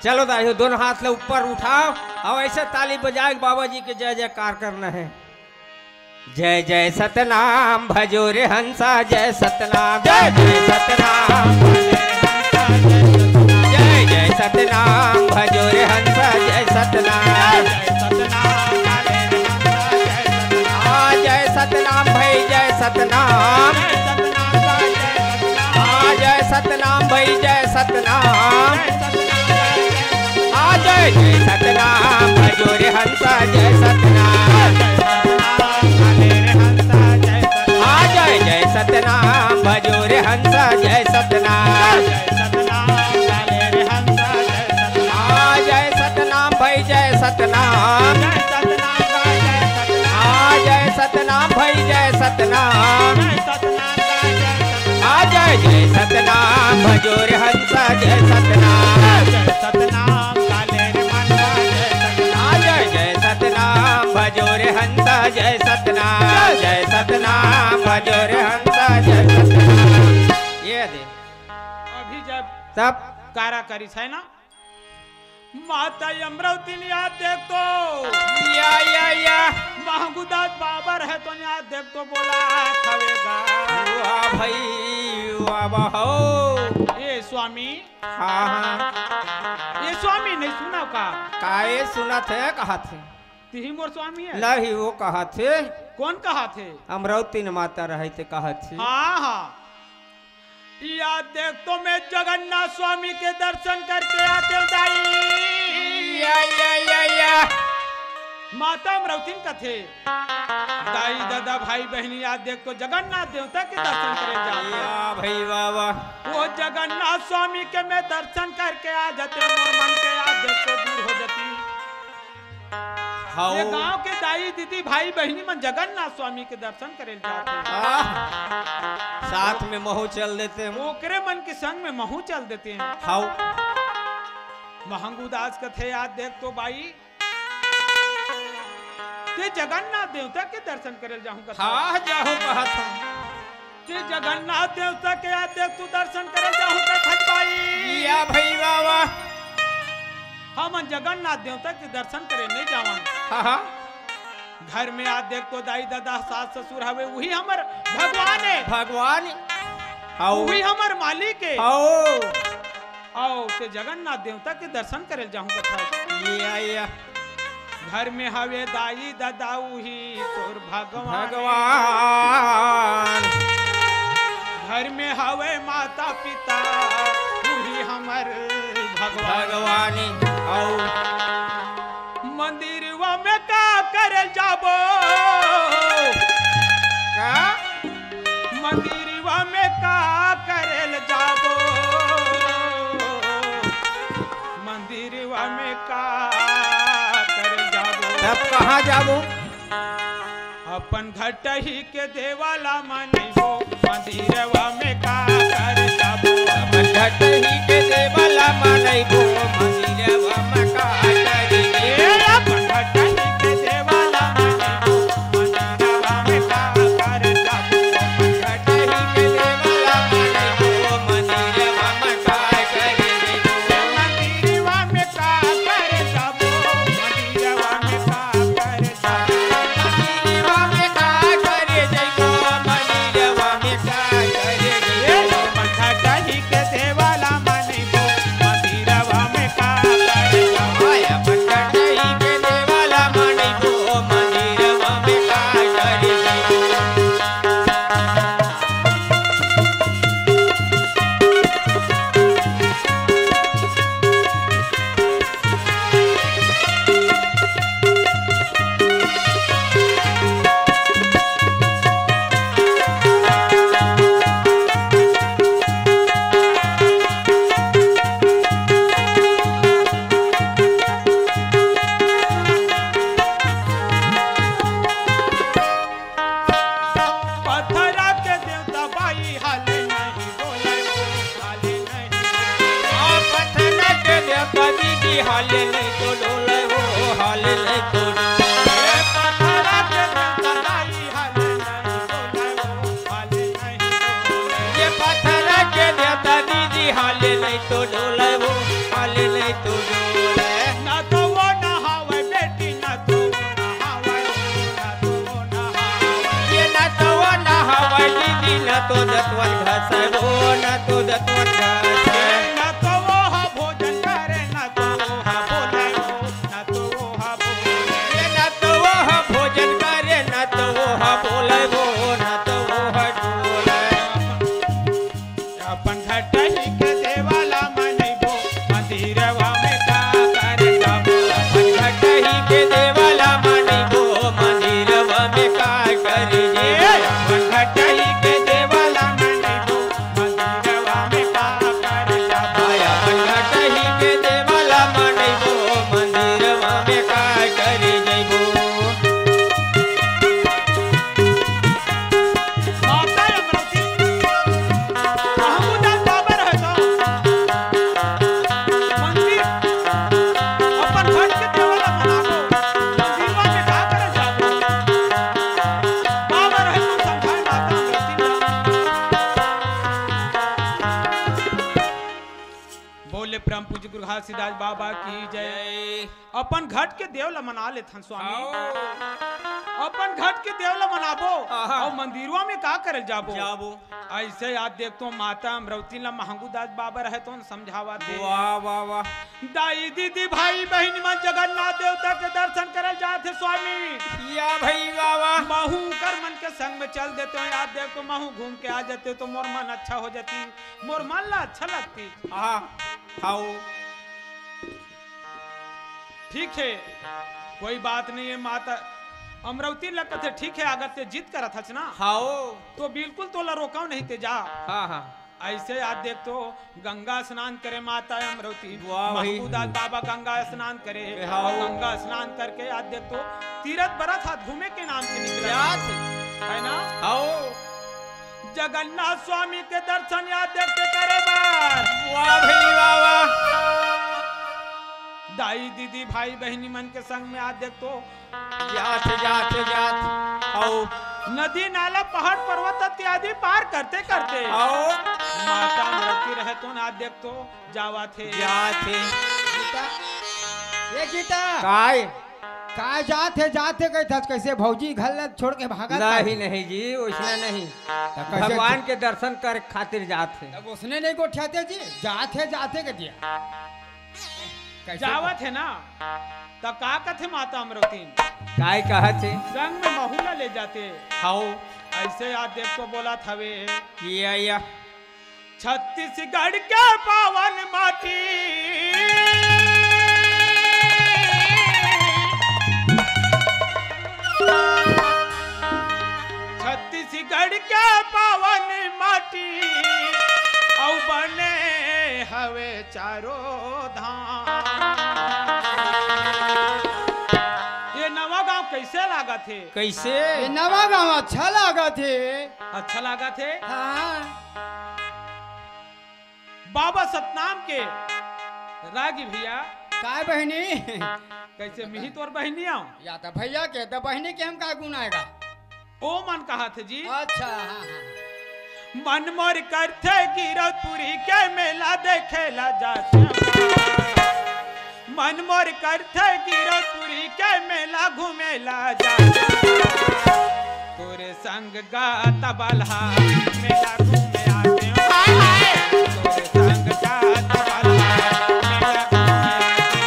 B: चलो दाइयो दोनों हाथ ले ऊपर उठाओ और ऐसे ताली बजाए बाबा जी के जय जयकार करना है। जय जय सतनाम भजो रे हंसा जय सतनाम जय जय सतनाम जय जय सतनाम भजो रे हंसा जय सतनाम जय सतनाम भाई जय सतनाम जय सतनाम भाई जय सतनाम जय जय सतनाम भजो रे हंसा जय सतनाम जय जय सतनाम भजो रे हंसा जय सतनाम जय सतनाम भाई जय सतनाम जय सतनाम भाई जय सतनाम जय जय सतनाम भजो रे हंसा जय सतनाम जय सतनाम भजो रे हंसा जय सतनाम जय सतनाम भजो रे हंसा जय सतनाम। ये दे
A: अभी जब
B: सब
A: कारा करी है ना माता अमरावती ने याद देख तो
B: या
A: महंगूदास बाबा रहे तो याद देख तो बोला खावेगा
B: वाह भाई वाह हो
A: ये स्वामी
B: हाँ
A: ये स्वामी नहीं सुना का
B: काहे सुना थे कहा थे
A: तिही मोर स्वामी है
B: नहीं वो कहा थे
A: कौन कहा थे
B: अमरावती ने माता रहे थे कहा थे
A: हाँ हाँ याद देख तो मैं जगन्नाथ स्वामी के दर्शन करके आते दाई
B: या
A: माता अमरावती का थे दाई दादा भाई बहनी याद देख तो जगन्नाथ देवता के दर्शन करे जाते
B: भाई बाबा
A: वो जगन्नाथ स्वामी के मैं दर्शन करके आ जाते मोर मन के याद देख तो दूर हो जाती। ये गांव के दाई दीदी भाई बहनी मन जगन्नाथ स्वामी के दर्शन करे जाते
B: साथ में महू चल देते हैं
A: ओकरे मन के संग में महू चल देते हैं।
B: हाउ
A: महंगूदास कथे याद देख तो बाई ते जगन्नाथ देवता के दर्शन करे जाऊं
B: हाँ जाओ कहा था
A: ते जगन्नाथ देवता के याद देख तू दर्शन करे जाऊं कथत बाई
B: या भाई बाबा
A: हम जगन्नाथ देवता के दर्शन करे नहीं जावन
B: हाँ
A: घर में आज देख तो दाई दादा सास ससुर हवे वही हमर भगवान है,
B: भगवान आओ
A: वही हमर मालिक है।
B: आओ
A: आओ ते जगन्नाथ देवता के दर्शन करे जाऊं कथा।
B: ये आया
A: घर में हवे दाई दादा वही तोर भगवान,
B: भगवान
A: घर में हवे माता पिता वही हमर भगवान।
B: भगवान आओ
A: मंदिरवा में का करे जाबो,
B: का
A: मंदिरवा में का करे जाबो, मंदिरवा में का करे जाबो।
B: तब कहाँ जाबो?
A: अपन घटही के देवाला मानिबो, मंदिरवा में का करे जाबो।
B: अपन घटही के देवाला मानिबो, मंदिरवा में का करे जाबो।
A: अपन घटही के देवाला मानिबो, मंदिरवा में का करे जाबो।
B: घटही के देवाला मानिबो, मंदिरवा में का करे जाबो।
A: मंदिरवा में का करे जाबो, मंदिरवा में का करे जाबो।
B: मंदिरवा में का करे जाबो, मंदिरवा में का करे जाबो।
A: अपन घटही के देवाला मानिबो, मंदिरवा में का करे जाबो।
B: अपन घटही के देवाला मानिबो, मंदिरवा में का करे जाबो।
A: पत्थरा के देवता बाई हाले नहीं बोले, हाले नहीं
B: पत्थर के देवता दीदी हाले नहीं तो डोले वो हाले नहीं तो डोले।
A: पत्थरा के देवता बाई हाले नहीं बोले, हाले नहीं बोले।
B: ये पत्थर के देवता दीदी हाले नहीं तो डोले वो हाले नहीं तो डोले।
A: ना तो वो नहावे बेटी, ना तो वो नहावे, ना तो वो नहावे।
B: ये ना तो वो ना हवा दीदी ना तो दतवन घास वो ना तो दतवन घास।
A: ना तो वो हा भोजन करे, ना तो वो हा बोले, ना तो वो हा बोले।
B: ये ना तो वो हा भोजन करे ना तो वो हा बोले वो ना तो वो हा डोले।
A: अपन घटही के देवाला मानिबो, मंदिरवा में का करे जाबो।
B: अपन घटही के देवाला मानिबो, मंदिरवा में का करे जाबो।
A: अपन घटही के देवाला मानिबो, मंदिरवा में का करे जाबो।
B: अपन घटही के देवाला मानिबो, मंदिरवा में का करे जाबो।
A: माता अमरती महमूदा बाबा रहतो मंदिर अपन घट के देवाला मनाबो, मंदिरवा में का करे जाबो। बाबा रहतो समझाए माता अमरती। बोले परम पूज्य गुरु घासीदास बाबा की जय। अपन घट के देवला मना ले थन स्वामी, अपन घट के देवला मनाबो
B: आहा।
A: और मंदिरवा में का करे जाबो।
B: जाबो
A: ऐसे आज देख तो माता अमरवती ला महंगूदास बाबा रहे तो समझावा दे।
B: वाह वाह वाह।
A: दाई दीदी भाई बहन मन जगन्नाथ देवता के दर्शन करल जाते स्वामी।
B: या भाई वाह वाह।
A: महू कर मन के संग में चल देते हो, याद देख तो महू घूम के आ जाते तो मोर मन अच्छा हो जाती, मोर मन ला अच्छा लगती।
B: आओ
A: ठीक है कोई बात नहीं है माता अमरवती लग थे ठीक है अगर ते जिद करत हस ना
B: आओ
A: तो बिल्कुल तोला रोकाओ नहीं ते जा।
B: हाँ हाँ
A: ऐसे आज देख तो गंगा स्नान करे माता अमरवती,
B: वाह भाई।
A: महमूदास बाबा गंगा स्नान करे
B: हाँ।
A: और गंगा स्नान करके आज देख तो तीरथ बरत हाथ घूमे के नाम से निकले है ना।
B: आओ
A: जगन्नाथ स्वामी के दर्शन याद देख के करे बार।
B: वाह भाई वाह वाह।
A: दाई दीदी भाई बहनी मन के संग में आज देख तो
B: जात जात जात आओ
A: नदी नाला पहाड़ पर्वत इत्यादि पार करते करते
B: आओ
A: माता अमरवती रहे तो ना देख तो जावा थे
B: जात ये गीता काय का जाते कहता कैसे भौजी घर छोड़ के भागा?
C: नहीं नहीं जी, उसने नहीं, भगवान के दर्शन कर खातिर जाते।
B: तब उसने नहीं गोठियाते जी, जाते के दिया
A: जावत है ना तो का कथे माता अमरवती
C: काय कहा थे
A: संग में महुला ले जाते।
C: हाउ
A: ऐसे याद देख तो बोला थवे
C: या
A: छत्तीसगढ़ के पावन माटी छत्तीसगढ़ के पावन माटी औ बने हवे चारों धाम। ये नवा गांव कैसे लागा थे?
C: कैसे?
B: ये नवा गाँव अच्छा लगा थे।
A: अच्छा लगा थे।
B: हाँ।
A: बाबा सतनाम के रागी भैया
B: काय बहनी
A: कैसे मिहित और बहनिया
B: या तो भैया के तो बहनी के हम का गुण आएगा?
A: ओ मन कहा थे जी।
B: अच्छा हाँ।
A: मन मोर करथे गिरौदपुरी के मेला देखेला जाते। मन मोर करथे गिरौदपुरी के मेला घूमेला जाते। तोरे संग गाता बल्हा मेला घूमे आते। तोरे संग गाता बल्हा मेला घूमे आते।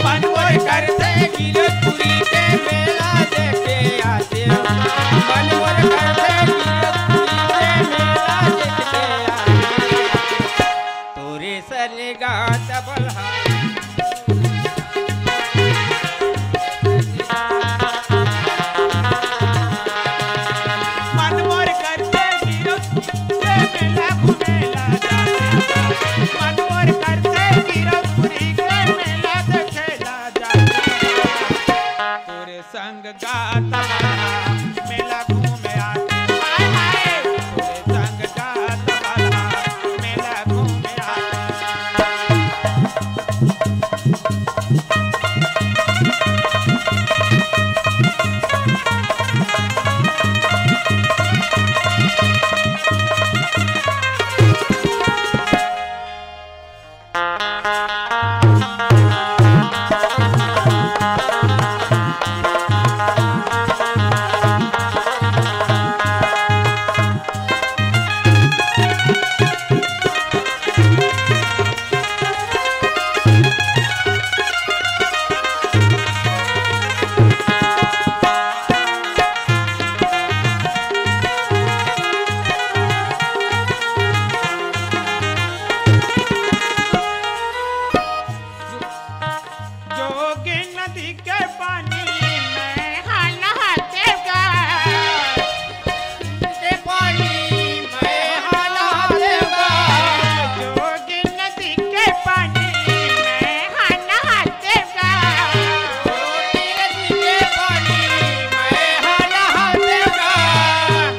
A: मन मोर करथे
C: गिरौदपुरी के मेला देखे आते। मन मोर करथे गिरौदपुरी के मेला देखे आते। तोरे सने गाता बल्हा
A: मन मोर करथे गिरौदपुरी के मेला घूमेला जाते। मन मोर करथे गिरौदपुरी के मेला देखेला जाते। तोरे संग गाता बल्हा मेला घूमे आते। तोरे संग गाता बल्हा मेला घूमे आते। जोगी नदी के पानी में नहाते गा। के पानी में नहाते गा। जोगी नदी के पानी में नहाते गा। जोगी नदी के पानी में नहाते गा।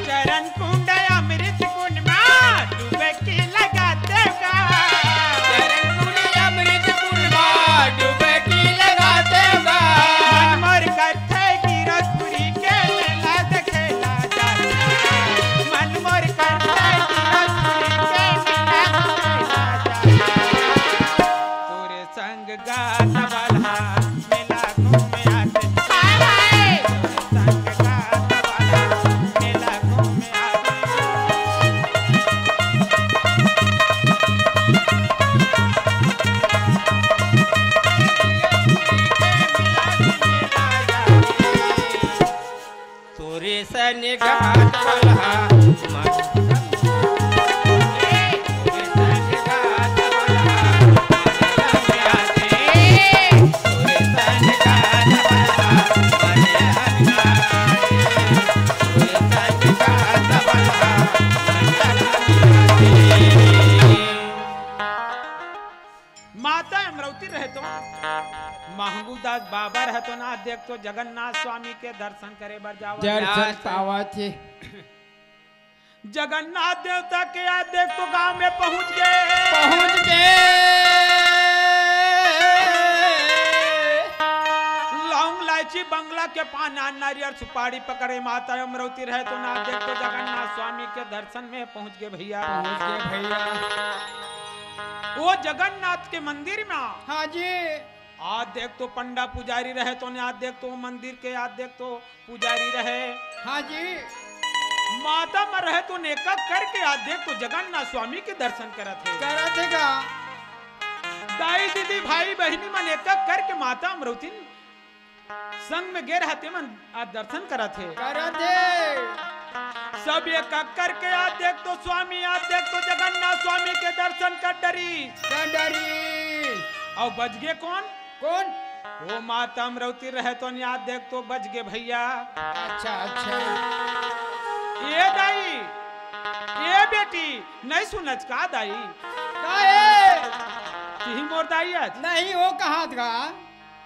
A: चरण कुंड अमृत कुंड में डुबकी लगाते गा।
C: चरण कुंड अमृत कुंड में डुबकी लगाते गा।
A: मन मोर करथे गिरौदपुरी के मेला देखेला जाते। मन मोर करथे गिरौदपुरी के मेला देखेला जाते। तोरे संग गाता बल्हा मेला घूमे आते। तोरे संग गाता बल्हा मेला घूमे आते।
C: तोरे सने घाट बल्हा मन तोरे सने घाट बल्हा मेला में आते। तोरे सने घाट बल्हा मेला में आते। तोरे सने घाट बल्हा मेला में आते।
A: माता अमरवती रहे तो महबूदास बाबा रहे तो ना देख तो जगन्नाथ स्वामी के दर्शन करे बर जाओ।
B: दर्शन पावा थे।
A: जगन्नाथ देवता के याद देख तो गांव में पहुंच गए। लौंग इलायची बंगला के पाना नारियल सुपारी पकड़े माता अमरवती रहे तो ना देख तो जगन्नाथ स्वामी के दर्शन में पहुंच गए भैया।
B: भैया
A: वो जगन्नाथ के मंदिर में
B: हाँ जी
A: आज देख तो पंडा पुजारी रहे तो आज देख तो मंदिर के आज देख तो पुजारी रहे।
B: हाँ जी।
A: माता में रहे तो नेका करके आज देख तो जगन्नाथ स्वामी के दर्शन करत है।
B: करत है का
A: दाई दीदी भाई बहनी मन एक करके माता अमृति संग में गे रहते मन आज दर्शन करत है।
B: करत है
A: सब एक करके आज देख तो स्वामी आज देख तो जगन्नाथ स्वामी के दर्शन कर डरी
B: डरी।
A: और बच गए कौन
B: कौन?
A: वो माता अमृति रहे तो याद देख तो बच गए भैया।
B: अच्छा अच्छा।
A: ये दाई ये बेटी नहीं सुनच का दाई
B: काहे
A: ही मोर दाई आज
B: नहीं वो कहा था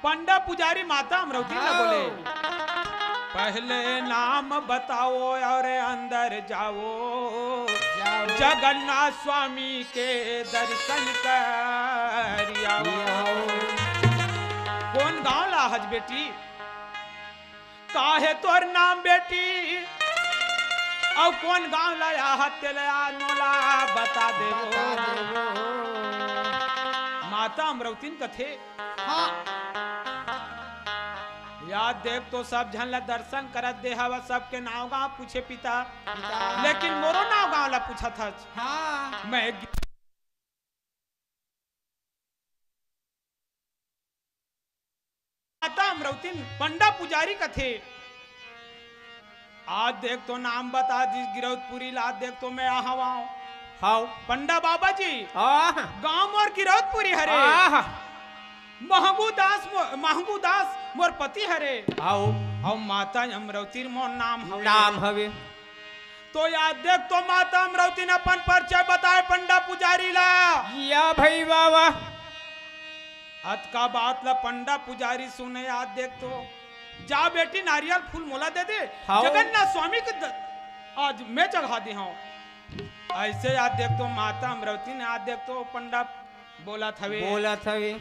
A: पंडा पुजारी माता अमृति न बोले पहले नाम बताओ और अंदर जाओ जगन्नाथ स्वामी के दर्शन कर आओ। कौन गांव लाहज बेटी काहे तोर नाम बेटी और कौन गांव लाया हत्या नोला बता देवो। माता अमृतिन कथे
B: हाँ
A: याद देख तो सब झन ला दर्शन करत दे हवा सबके नाव गांव पूछे पिता लेकिन मोरो नाव गांव ला पूछा था।
B: हाँ
A: मैं माता अमृति पंडा पुजारी का थे आज देख तो नाम बता दी गिरौदपुरी ला देख तो मैं आहा
B: हाउ
A: पंडा बाबा जी
B: आह
A: गांव और गिरौदपुरी हरे
B: आह
A: महंगू दास मोर पति हरे
B: आओ
A: और माता अमृति मोर नाम हवे।
B: नाम हवे
A: तो याद देख तो माता अमृति ने अपन परिचय बताए पंडा पुजारी ला
B: या भाई बाबा
A: अत का बात ला पंडा पुजारी सुने याद देख तो जा बेटी नारियल फूल मोला दे दे जगन्नाथ स्वामी के आज मैं चढ़ा दी हूँ। ऐसे याद देख तो माता अमृति ने याद देख तो पंडा बोला थवे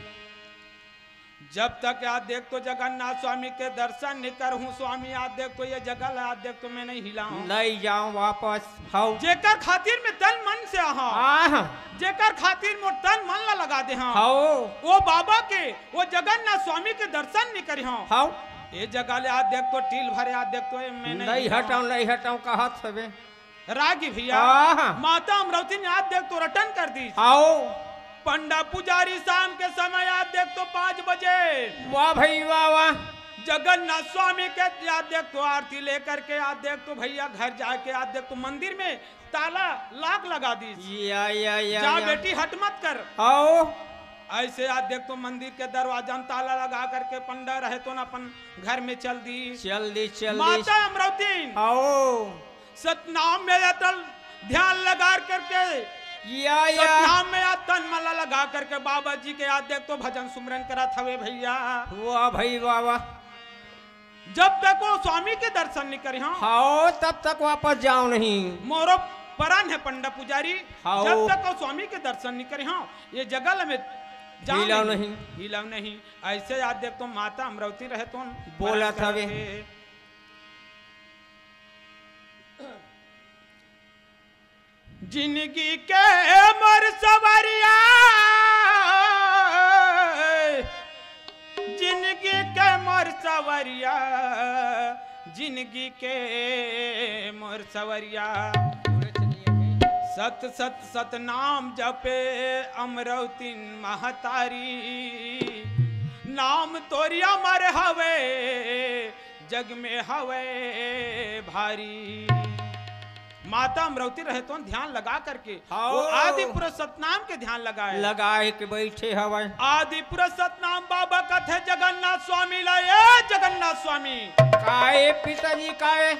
A: जब तक याद देख तो जगन्नाथ स्वामी के दर्शन नहीं करूं स्वामी याद देख तो ये जगह याद देख तो मैं नहीं हिलाऊं
B: नहीं जाऊं वापस हाउ
A: जेकर खातिर में तन मन से आहा जेकर खातिर मोर तन मन ला लगा दे
B: हाउ
A: वो बाबा के वो जगन्नाथ स्वामी के दर्शन नहीं करी
B: हाउ
A: ये जगह ले याद देख तो टील भरे याद देख तो मैं
B: नहीं हटाऊं कहत हवे
A: रागी भैया माता अमृति ने याद देख तो रटन कर दी
B: हाउ
A: पंडा पुजारी शाम के समय याद देख तो 5 बजे
B: वाह भाई वाह
A: जगन्नाथ स्वामी के याद देख तो आरती लेकर के याद देख तो भैया घर जाके याद देख तो मंदिर में ताला लाक लगा दी जा बेटी हट मत कर
B: आओ
A: ऐसे याद देख तो मंदिर के दरवाजा में ताला लगा करके पंडा रहे तो ना अपन घर में चल दी माता अमृति
B: आओ
A: सतनाम में अटल ध्यान लगा करके सतनाम में याद तन मला लगा करके बाबा जी के याद देख तो भजन सुमरन करा थवे भैया
B: वाह भाई वाह
A: जब तक वो स्वामी के दर्शन नहीं करे
B: हाँ तब तक वापस जाओ नहीं
A: मोरो परान है पंडा पुजारी जब तक वो स्वामी के दर्शन नहीं करे ये जगह में हिलाव नहीं ऐसे याद देख तो माता अमृति रहे तो
B: बोला था वे
A: जिंदगी के मर सवरिया जिंदगी के मर सवरिया जिंदगी के मर सवरिया सत सत सत नाम जपे अमृतिन महतारी नाम तोरिया मर हवे जग में हवे भारी माता अमृति रहे तो ध्यान लगा करके वो आदि पुरुष सतनाम के ध्यान लगाए
B: के बैठे हवे
A: आदि पुरुष सतनाम बाबा कथे जगन्नाथ स्वामी लाए जगन्नाथ स्वामी
B: काहे पिताजी काहे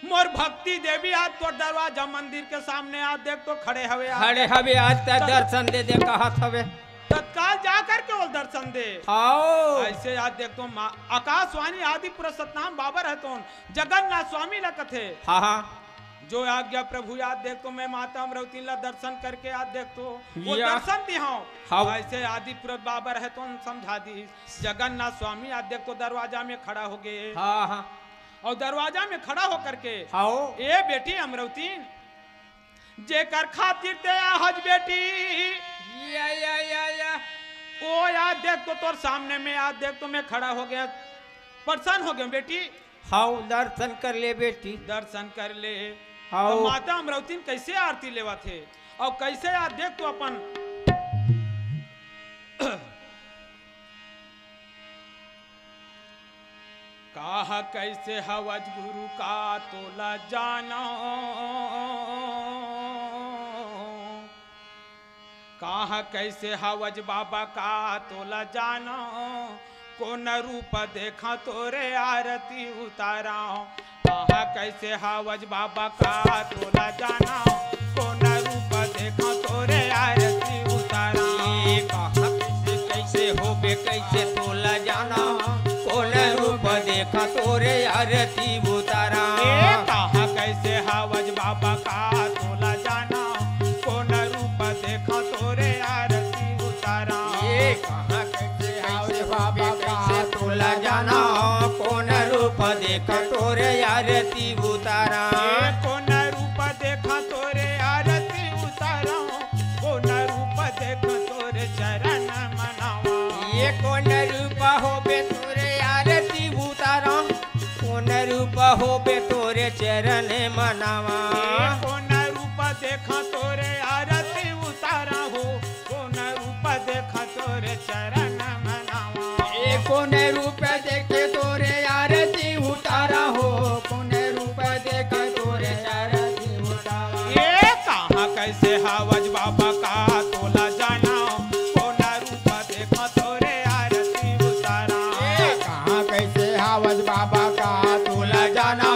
A: मोर भक्ति देवी आज तो दरवाजा मंदिर के सामने आज देख तो खड़े हवे
B: आज तक दर्शन दे कहत हवे
A: तत्काल जाकर के वो दर्शन दे ऐसे आज देख तो आकाशवाणी आदि पुरुष सतनाम बाबा रहे तो जगन्नाथ स्वामी ला कथे जो आज्ञा प्रभु याद देख तो मैं माता अमृति ला दर्शन करके याद देख तो वो दर्शन दी ऐसे आदि पुरुष बाबा रहे तो समझा दी जगन्नाथ स्वामी याद देख तो दरवाजा में खड़ा हो गए और दरवाजा में खड़ा होकर के ए बेटी अमृति जेकर खातिर ते हज बेटी ओ यार देख तो तोर सामने में, यार देख तो मैं खड़ा हो गया, परेशान हो गया बेटी।
B: हाउ दर्शन कर ले बेटी।
A: दर्शन कर ले।
B: हाउ
A: अब माता अमरावती कैसे आरती लेवा थे और कैसे यार देख तो अपन कहा कैसे हवज गुरु का तोला जाना, कहा कैसे हवज बाबा का तोला जाना, कौन रूप देखा तोरे आरती उतारा। कहा कैसे हवज बाबा का तोला जाना, कौन रूप देखा तोरे आरती उतारा।
B: कहा कैसे कैसे होबे कैसे तोला जाना, कौन रूप देखा तोरे आरती उतारा।
A: कहा कैसे हवज बाबा का तोला जाना, कौन रूप देखा तोरे आरती उतारा।
B: कहा कैसे कैसे बाबा का तोला जाना, कौन रूप देखा तोरे आरती उतारा।
A: कौन रूप देखा तोरे आरती उतारा, कौन रूप देखा तोरे चरण मनावा।
B: ये कौन रूप होबे तोरे आरती उतारा, कौन रूप होबे तोरे चरण मनावा।
A: कौन रूप देखा तोरे आरती उतारा हो, कौन रूप देखा तोरे चरण मनावा।
C: कौन रूप देखे तोरे आरती उतारा हो, कौन रूप देखे तोरे आरती उतारा।
A: ये कहा कैसे हवज बाबा का तोला जाना, कौन रूप देखा तोरे आरती उतारा।
C: कहाँ कैसे हवज बाबा का तोला जाना,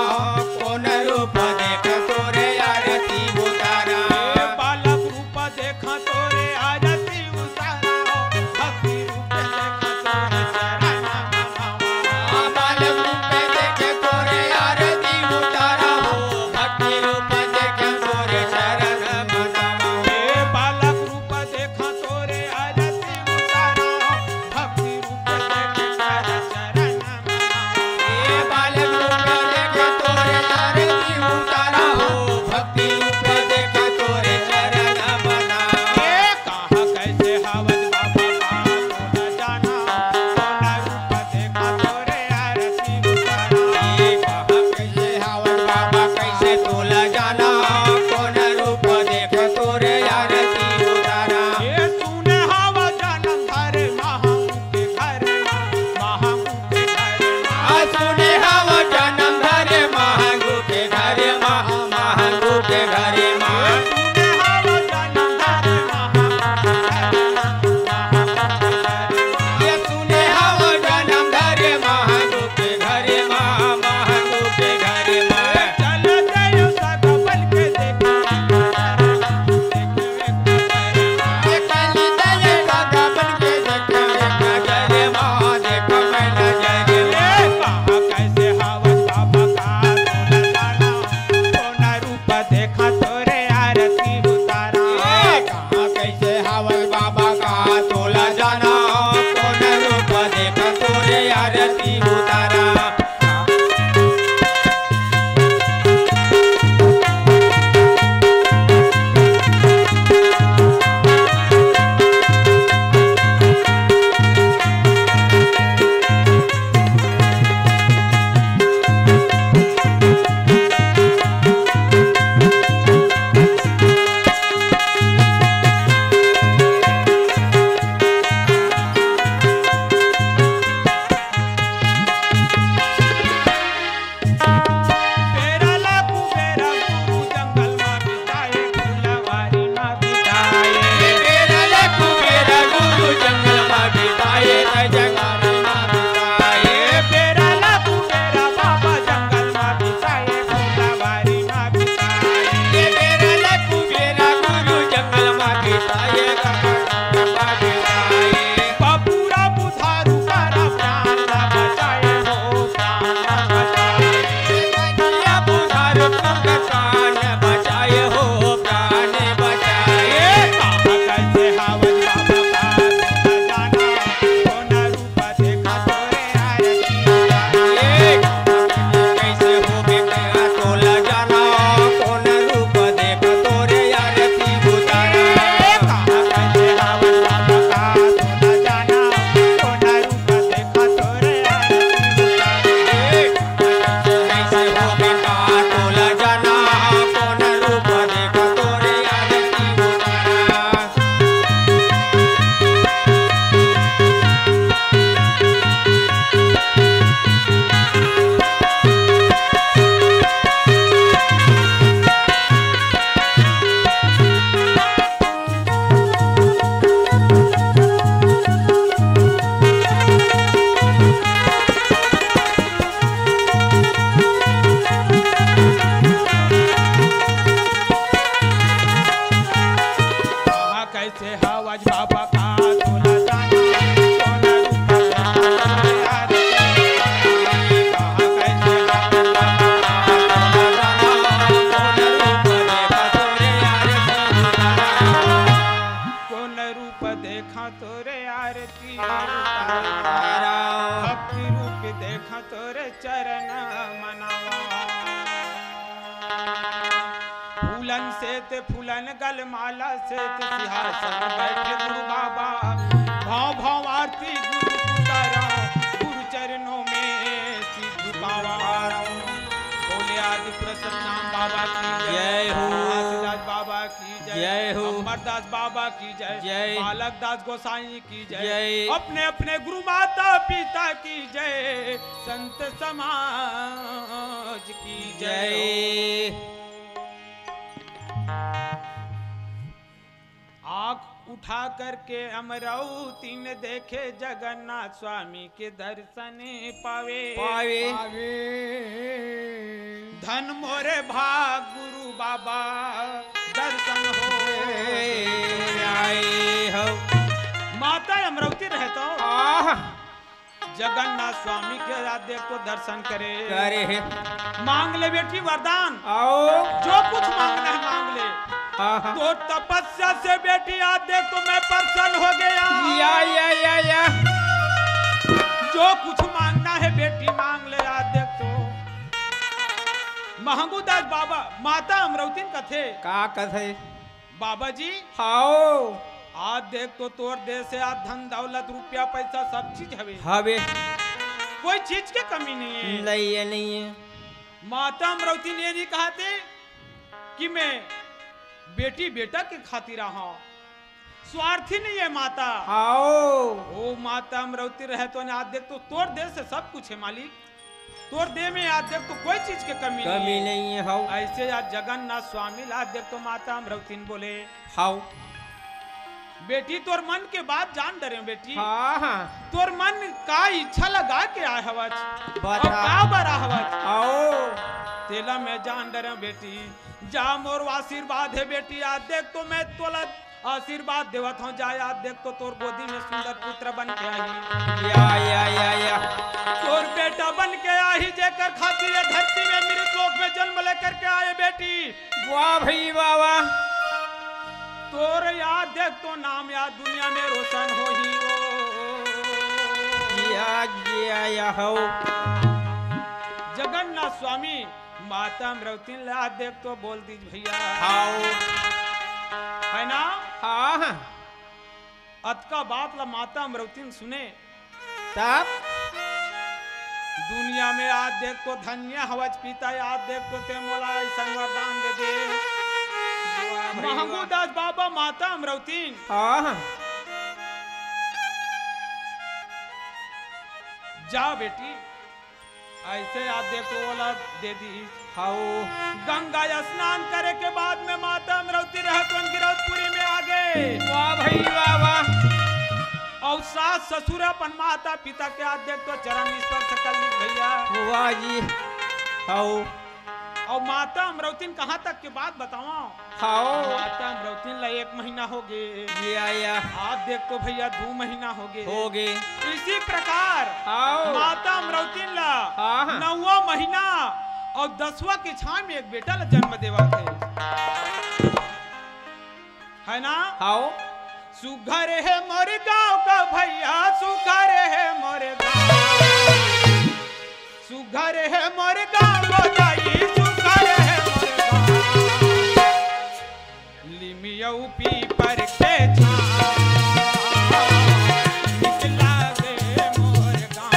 C: कौन रूप देखे तोरे आरती उतारा।
A: बालक रूप देखा तोरे आरती उतारा, भक्ति रूप देखा तोरे चरण मनावा।
C: बालक रूप देखे तोरे आरती उतारा हो, भक्ति रूप देखे तोरे चरण मनावा।
A: बालक रूप देखा तोरे आरती उतारा, भक्ति रूप देखे तोरे चरण मनावा।
C: बालक रूप देखे तोरे आरती उतारा हो, भक्ति रूप देखे तोरे चरण मनावा।
A: कहा कैसे हवज बाबा का तोला जाना, कौन रूप देखा तोरे आरती उतारा।
C: कहाँ कैसे हवन बाबा कैसे तोला जाना, कौन रूप देखे तोरे आरती उतारा।
A: ये तूने हवा जन्म धरे महामू के घर, महामू के घर।
C: सुने हवा जन्म धरे महागु के घरे महागु के घरे माँ।
A: तूने हवा जन्म धरे महामू
C: ये सुने हवा जन्म धरे महागु के घरे महागु के घरे माँ।
A: चल जायो सगबल के देखा,
C: ये कली दये काका बन के देखे देखा जरे माँ देखा मैं नजरे में।
A: कहा कैसे हवज बाबा का तोला जाना, कौन रूप देखा तोरे आरती उतारा।
C: कहाँ कैसे हवन बाबा का तोला जाना, कौन रूप देखा तोरे आरती उतारा।
A: चरण मनावा। फूलन से ते फूलन गल माला से ते सिंहासन बैठे गुरु बाबा। भाव भाव आरती गुरु पुकारा, गुरु चरणों में सिर झुकावा। बोले आदि प्रसन्न नाम बाबा की
B: जय हो।
A: तुलसीदास बाबा की
B: जय हो।
A: अमरदास बाबा की जय।
B: जय।
A: बालक दास गोसाई की जय।
B: जय।
A: अपने अपने गुरु माता पिता की जय। संत समाज की जय।
B: जय।
A: आँख उठा करके अमरावती ने देखे जगन्नाथ स्वामी के दर्शन पावे।
B: पावे।
A: धन मोरे भाग गुरु बाबा दर्शन हो
B: आए हो।
A: माता अमरावती रहता
B: आह
A: जगन्नाथ स्वामी के रात देख तो दर्शन करे।
B: करे
A: मांग ले बेटी वरदान,
B: आओ।
A: जो कुछ मांगना है मांग ले।
B: आहा।
A: तो तपस्या से बेटी आज देख तो मैं प्रसन्न हो गया।
B: या
A: जो कुछ मांगना है बेटी मांग ले आज देख तो। महंगूदास बाबा माता अमरावती का थे
B: का कथे
A: बाबा जी।
B: आओ।
A: आज देख तो तोर देश से आज धन दौलत रुपया पैसा सब चीज हवे।
B: हवे
A: कोई चीज की कमी नहीं है।
B: नहीं है।
A: माता अमरावती ने नहीं कहा थे कि मैं बेटी बेटा के खातिर रहा, स्वार्थी नहीं है माता।
B: आओ।
A: ओ माता अमरावती रहे तो आज देख तो तोर देश से सब कुछ है मालिक। तोर देह में आज देख तो कोई चीज की कमी
B: नहीं है। हाउ।
A: ऐसे आज जगन्नाथ स्वामी आज देख तो माता अमरावती ने बोले
B: हाउ।
A: बेटी तोर मन के बात जान डरे बेटी।
B: हाँ।
A: तोर मन का इच्छा लगा के आए हवच
B: बता।
A: और का बरा हवच।
B: आओ।
A: तेला मैं जान डरे बेटी। जा मोर आशीर्वाद है बेटी। आज देख तो मैं तोला आशीर्वाद देवत हूँ। जा आज देख तो तोर गोदी में सुंदर पुत्र बन के आई।
B: या
A: तोर बेटा बन के आई जेकर खातिर ये धरती में मेरे लोक में जन्म लेकर के आए बेटी।
B: वाह भाई वाह वाह।
A: तोर याद देख तो नाम याद दुनिया में रोशन हो ही
B: या हो।
A: जगन्नाथ स्वामी माता अमरावती याद देख तो बोल दी भैया।
B: आओ।
A: है ना।
B: हाँ।
A: अत का बात ला माता अमरावती सुने
B: तब
A: दुनिया में आज देख तो धन्य हवज पीता। आज देख तो ते मोला संवरदान दे दे। महंगूदास बाबा माता अमरावती।
B: हाँ।
A: जा बेटी ऐसे आज देख तो ओला दे दी।
B: हाउ।
A: गंगा स्नान करे के बाद में माता अमरावती रह तो गिरौदपुरी में आ गए।
B: वाह भाई वाह वाह।
A: और सास ससुर अपन माता पिता के आज देख तो चरण स्पर्श कर ली भैया।
B: वाह जी। हाउ।
A: और माता अमरावती कहाँ तक के बात बताओ।
B: हाउ।
A: माता अमरावती ला 1 महीना हो गए।
B: या
A: आज देख तो भैया 2 महीना हो गए। इसी प्रकार
B: हाउ।
A: माता अमरावती ला
B: हाँ।
A: 9वां महीना और 10वां के छान में एक बेटा ला जन्म देवा थे। है ना।
B: हाउ।
A: सुघर है मोर गांव का भैया। सुघर है मोर गांव। सुघर है मोर गांव गोदाई। सुघर है मोर गांव। लिमियौ पीपर के छान निकला रे मोर गांव।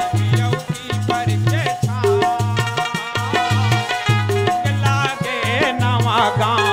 A: लिमियौ पीपर के छान निकला गे नवा गांव।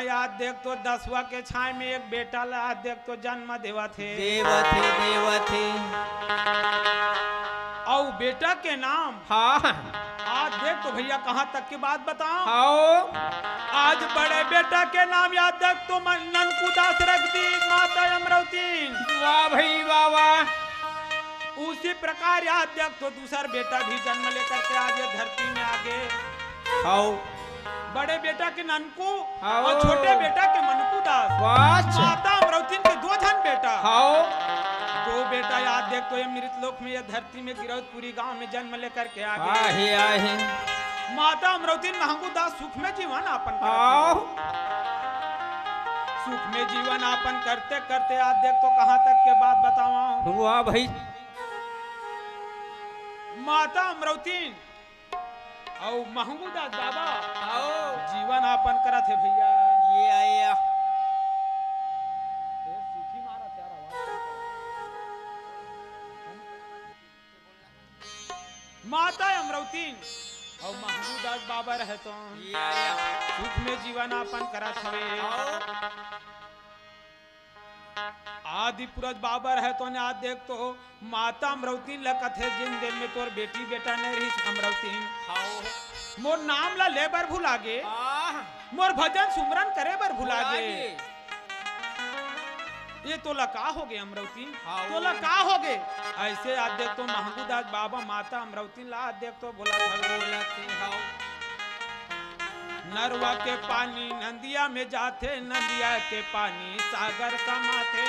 A: याद देख तो 10वां के छाए में एक बेटा ला याद देख तो जन्म देवा थे
B: देवथे
A: और बेटा के नाम
B: हाँ
A: आज देख तो भैया कहाँ तक की बात बताओ।
B: आओ
A: आज बड़े बेटा के नाम याद देख तो ननकू दास रख दी माता अमरावती।
B: वाह भाई वाह वाह।
A: उसी प्रकार याद देख तो दूसरा बेटा भी जन्म लेकर के आज ये धरती में आगे।
B: आओ
A: बड़े बेटा के ननकू
B: आओ।
A: और छोटे बेटा के मनकू दास।
B: वाह
A: माता अमरावती के 2 जन बेटा।
B: आओ
A: 2 बेटा याद देख तो ये मृत लोक में ये धरती में गिरौदपुरी गांव में जन्म लेकर के आगे।
B: आहे आहे
A: माता अमरावती महंगू दास सुख में जीवन यापन
B: आओ
A: सुख में जीवन यापन करते करते याद देख तो कहाँ तक के बात बतावा।
B: वाह भाई।
A: माता अमरावती और महंगू दास बाबा
B: आओ
A: जीवन यापन करा थे भैया।
B: ये आया
A: सुखी मारा त्यारा माता अमरावती और महंगू दास बाबा रहे तो
B: ये आया
A: सुख में जीवन यापन करा थवे। आदि पुरज बाबा रहे तो आज देख तो माता अमरावती लकथे जिन दिन में तोर बेटी बेटा ने रही अमरावती मोर नाम ला ले बर भुला गे मोर भजन सुमरन करे बर भुला गे। ये तोला का हो गए अमरावती तोला का हो गए ऐसे आज देख तो महंगू दास बाबा माता अमरावती ला आज देख तो बोला नरवा के पानी नंदिया में जाते नंदिया के पानी सागर समाते।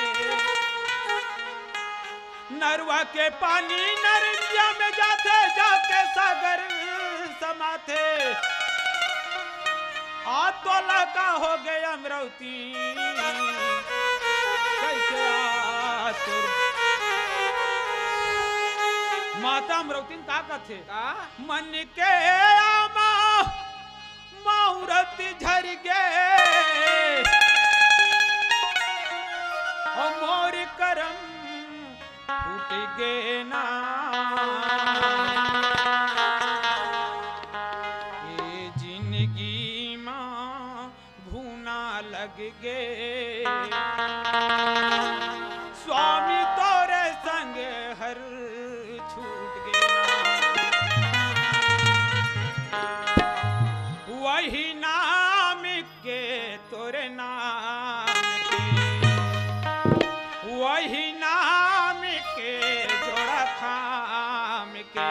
A: नरवा के पानी नंदिया में जाते जाके सागर समाते। आ तोला का हो गए अमरावती कैसे आतुर। माता अमरावती का कथे मन के आमा माहुरत झर गे और मोर करम फूट गे ना। ये जिंदगी मां घूना लग गे स्वामी तोरे संग हर छूट गे वही नाम के तोरे नाम के वही नाम के जोड़ा खाम के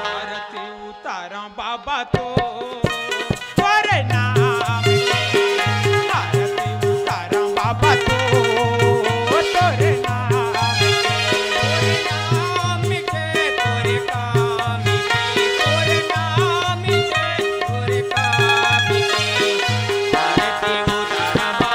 A: आरती उतारा बाबा तो तोरे नाम के आरती उतारा बाबा तो तोरे नाम के तोरे काम के तोरे काम के तोरे काम के आरती उतारा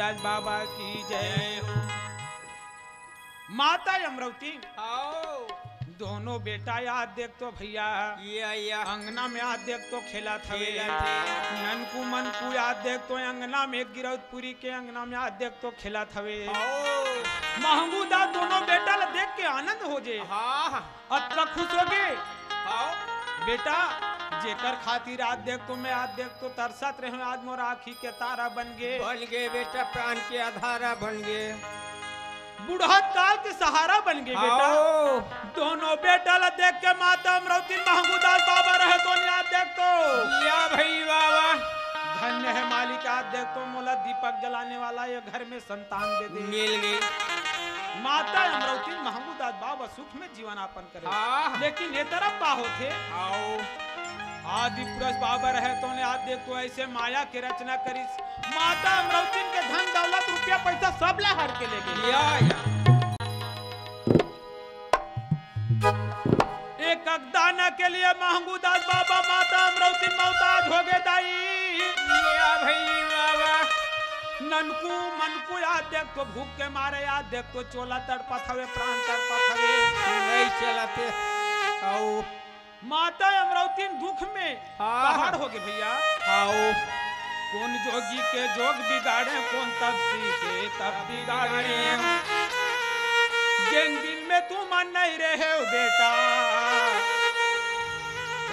A: महांगूदास बाबा की जय। माता अमरावती
B: आओ
A: दोनों बेटा याद देख तो भैया
B: या
A: अंगना में याद देख तो खेला था
B: खेला थे।
A: ननकू मनकू याद देख तो अंगना में गिरौदपुरी के अंगना में याद देख तो खेला था
B: आओ
A: महंगूदा दोनों बेटा ला देख के आनंद हो जे
B: हाँ
A: अतना खुश हो गए
B: आओ
A: बेटा जेकर खातिर आज देख तो मैं आज देख तो तरसत रहे आज मोर आँखी के तारा बन गए
B: बेटा प्राण के आधारा बन गए
A: बुढ़ा काल के सहारा बन गए बेटा
B: आओ
A: दोनों बेटा ला देख के माता अमरावती महंगूदास बाबा रहे तो याद देख तो
B: या भाई बाबा
A: धन्य है मालिक आज देख तो मोला दीपक जलाने वाला ये घर में संतान दे दे
B: मिल गई
A: माता अमरावती महंगूदास बाबा सुख में जीवनापन करे
B: हाँ
A: लेकिन ये तरफ बा होते
B: आओ
A: आदि पुरुष बाबा रहे तो ने आज देख तो ऐसे माया के रचना करी माता अमरावती के धन दौलत रुपया पैसा सब ला हर के ले गई
B: या
A: एक अगदाना के लिए महंगूदास बाबा माता अमरावती मोहताज हो गए दाई
B: या भाई बाबा
A: ननकू मनकू याद देख तो भूख के मारे याद देख तो चोला तड़पत हवे प्राण तड़पत हवे
B: नहीं चलाते आओ
A: माता अमरावती दुख में
B: हाँ।
A: पहाड़ हो गए भैया
B: आओ
A: कौन जोगी के जोग बिगाड़े कौन तब सीखे तब बिगाड़े जिन दिल में तू मन नहीं रहे हो बेटा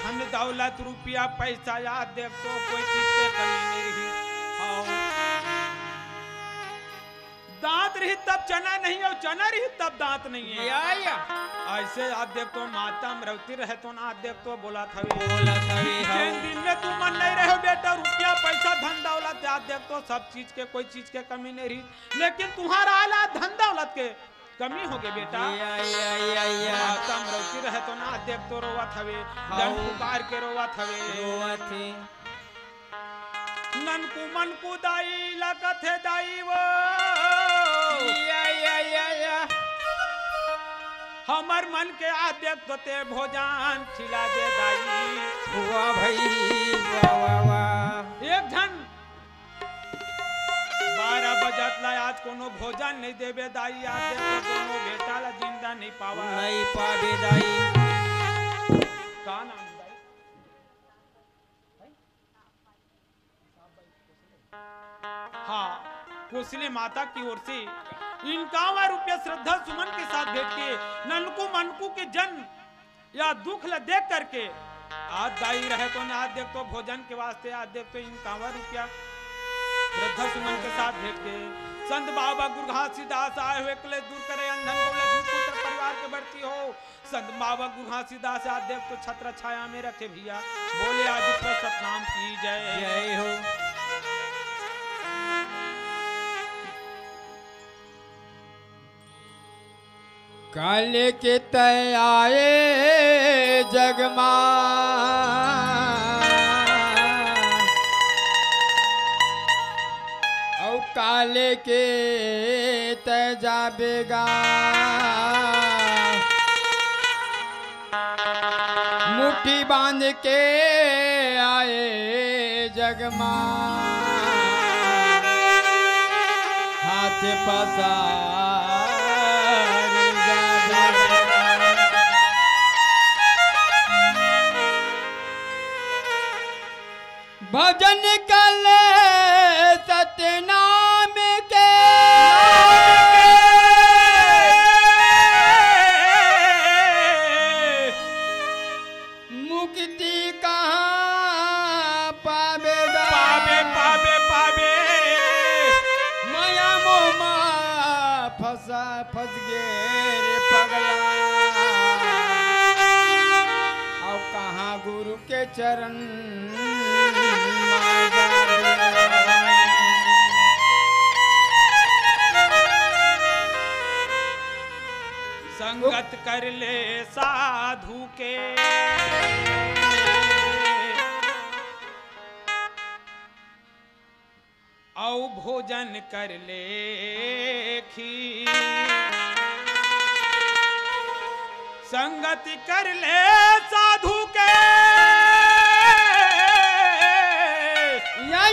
A: धन दौलत रुपया पैसा याद देख तो कोई चीज के कमी नहीं रही आओ दांत रही तब चना नहीं है और चना रही तब दांत नहीं है
B: या
A: ऐसे आप देख तो माता अमरावती रहे तो ना आप देख तो बोला था
B: बोला सभी
A: जिन दिन में तू मन नहीं रहे बेटा रुपया पैसा धन दौलत आप देख तो सब चीज के कोई चीज के कमी नहीं रही लेकिन तुम्हारा हालात धन दौलत के कमी हो गए बेटा
B: या
A: माता अमरावती रहे तो ना देख तो रोवा थवे जन पुकार के रोवा थवे
B: थी
A: ननकू मनकू दाई लगथे दाई वो
B: या
A: हमर मन के आ देख तो ते भोजन खिला दे दाई
B: हुआ भाई वाह वाह
A: एक जन 12 बजत ला आज कोनो भोजन नहीं देबे दाई आज देख तो दोनों बेटा ला जिंदा नहीं पावा
B: नहीं पावे दाई
A: का नाम दाई हाँ कुशली माता की ओर से इनकावा रुपया श्रद्धा सुमन के साथ भेंट के ननकू मनकू के जन या दुख ला देख करके आज दाई रहे तो आज देख तो भोजन के वास्ते आज देख तो इनकावा रुपया श्रद्धा सुमन के साथ भेंट के संत बाबा गुरु घासीदास आए हुए कले दूर करे अंधन को लक्ष्मी पुत्र परिवार के बढ़ती हो संत बाबा गुरु घासीदास आज देख तो छत्र छाया में रखे भैया बोले आदित्य सतनाम की जय
B: जय हो काले के तय आए जगमा और काले के तय जाबेगा मुट्ठी बांध के आए जगमा हाथ पसार भजन कल सतनाम के मुक्ति कहाँ पावेगा
A: पावे पावे पावे
B: माया मोमा फंस गए रे पगला और कहाँ गुरु के चरण
A: संगत कर ले साधु के औ भोजन कर ले खीर संगति कर ले साधु के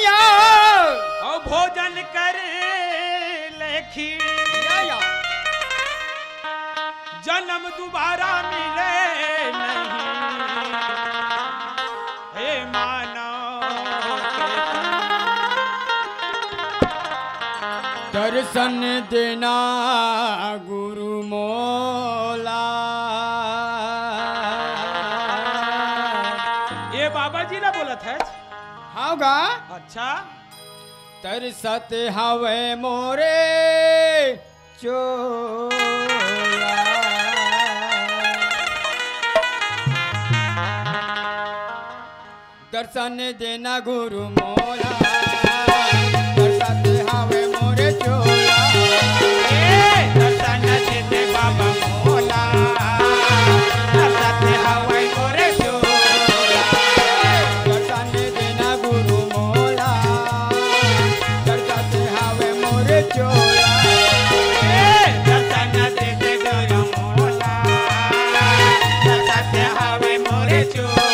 B: या
A: और भोजन कर देखी जन्म दोबारा मिले नहीं हे मानव
C: दर्शन देना गुरु मोला।
A: ये बाबा जी ना बोला था।
C: होगा
A: अच्छा
C: तरसत हवे मोरे चोला। दर्शन देना गुरु मोला तरसत हवे मोरे चोला।
A: दर्शन देते बाबा मोला दर्शन हवे मोरे चोला।
C: दर्शन देना गुरु मोला तरसत हवे मोरे चोला।
A: दर्शन देते गुरु मोला दर्शन हवे मोरे चोला।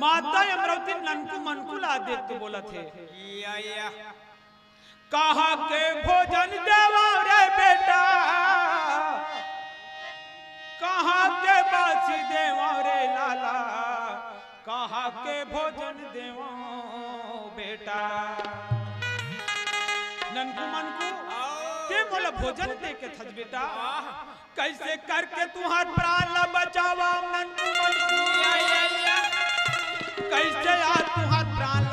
A: माता अमरावती ननकू मनकू ला देख तो बोला थे कहा के भोजन देवा रे बेटा कहा के बासी देवा रे लाला कहा के भोजन देवा बेटा ननकू मनकू के बोला भोजन दे के थज बेटा कैसे करके तुहार प्राण ला बचावा ननकू मनकू कैसे यार तुहार प्राण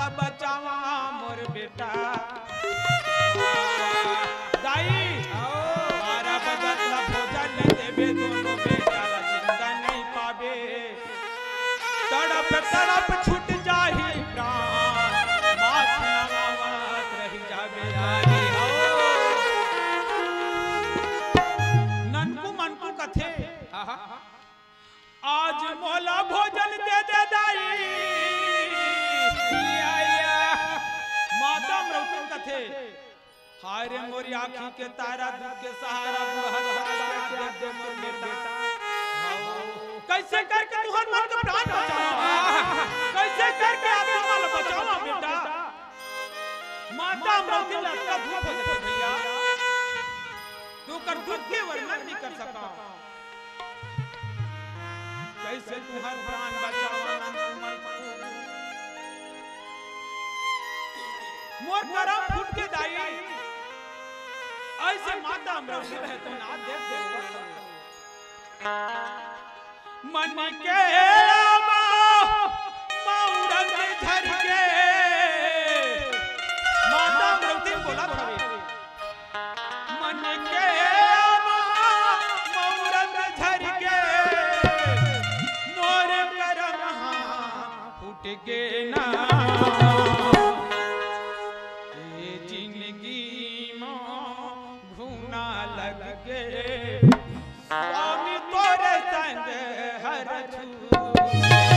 A: हाय रे मोरी आँखी के तारा दुख के सहारा बुढ़ा दे मोर बेटा कैसे करके तुहर मन का प्राण बचावा कैसे करके अपना माल बचावा बेटा माता मृत्यु लड़का धूप हो जाते भैया तू कर दुख के वर्णन नहीं कर सका कैसे तुहर प्राण बचावा मोर करम फूट के दाई ऐसे माता मृत्यु है तो ना देख मन के मौरत झर के माता मृत्यु बोला था मन के मौरत झर के मोर करम फूट के ना स्वामी तोरे संग हर छू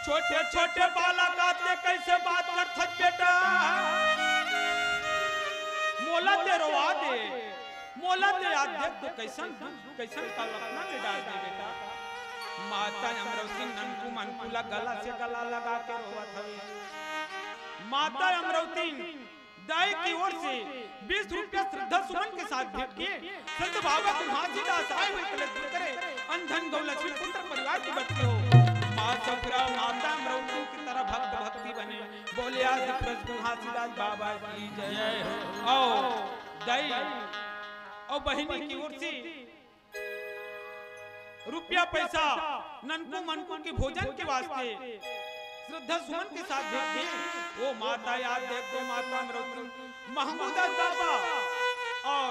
A: छोटे छोटे बालक आते कैसे बात कर थक बेटा मोला दे रोवा दे मोला दे याद देख तो कैसन कल्पना में डाल दे बेटा। माता अमरवती ननकू मनकुला गला से गला लगा के रोवत हवे। माता अमरवती दाई की ओर से 20 रुपया श्रद्धा सुमन के साथ भेंट किए संत बाबा तुम्हारी दास आए हुए कलेक्टर करे अंधन गौलक्ष्मी पुत्र परिवार की बच्चे हो। माता अमरवती की तरह भक्त भक्ति बने बोले आज तुलसीदास बाबा की जय हो। दाई और बहिनी की ओर से रुपया पैसा ननकू मनकू के भोजन के वास्ते श्रद्धा सुमन के साथ भेंटे। वो माता याद देखो माता अमरवती महमूदा बाबा और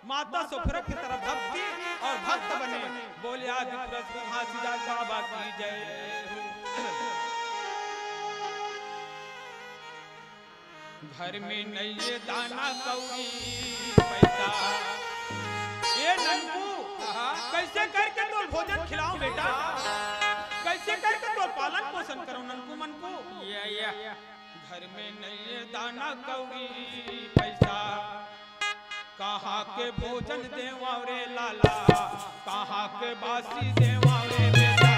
A: माता सुफर की तरह भक्ति और भक्त बने बोले आज तुलसीदास बाबा की जय हो। घर में नहीं दाना कौड़ी पैसा ये ननकू कैसे करके तो भोजन खिलाऊं बेटा कैसे करके तो पालन पोषण करो ननकू मन को। घर में नहीं दाना कौड़ी पैसा कहाँ के भोजन देवा रे लाला कहाँ के बासी देवा रे बेटा।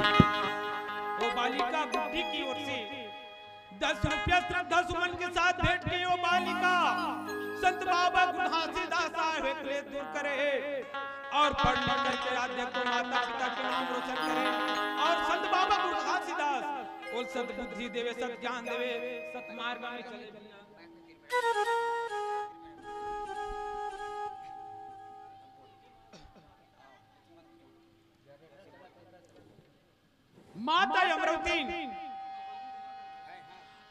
A: वो बालिका बुद्धि की ओर से 10 रुपया श्रद्धा सुमन के साथ भेंट की। वो बालिका संत बाबा गुणहासीदास साहब के दूर करे और पढ़ लिख करके आध्यात्म को माता पिता के नाम रोशन करे। और संत बाबा गुणहासीदास और सत बुद्धि देवे, सत ज्ञान देवे, सत मार्ग में चले। माता अमरवती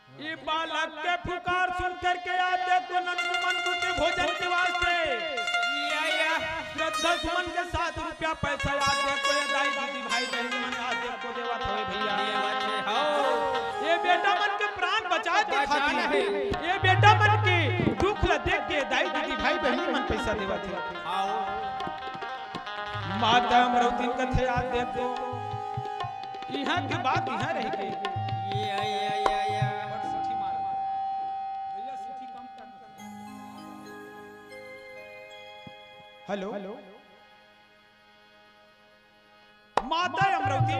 A: ये बालक के पुकार सुन करके आते तो ननकू मनकू के भोजन के वास्ते श्रद्धा सुमन के 7 रुपया पैसा आते को दाई दीदी भाई बहन मन आते को देवा थोए भैया। ये बेटा मन के प्राण बचा के खाती है। ये बेटा मन के दुख ल देख के दाई दीदी भाई बहन मन पैसा देवा थे। माता अमरवती कथे आते तो यहाँ की बात यहाँ रह गई। हेलो माता अमरवती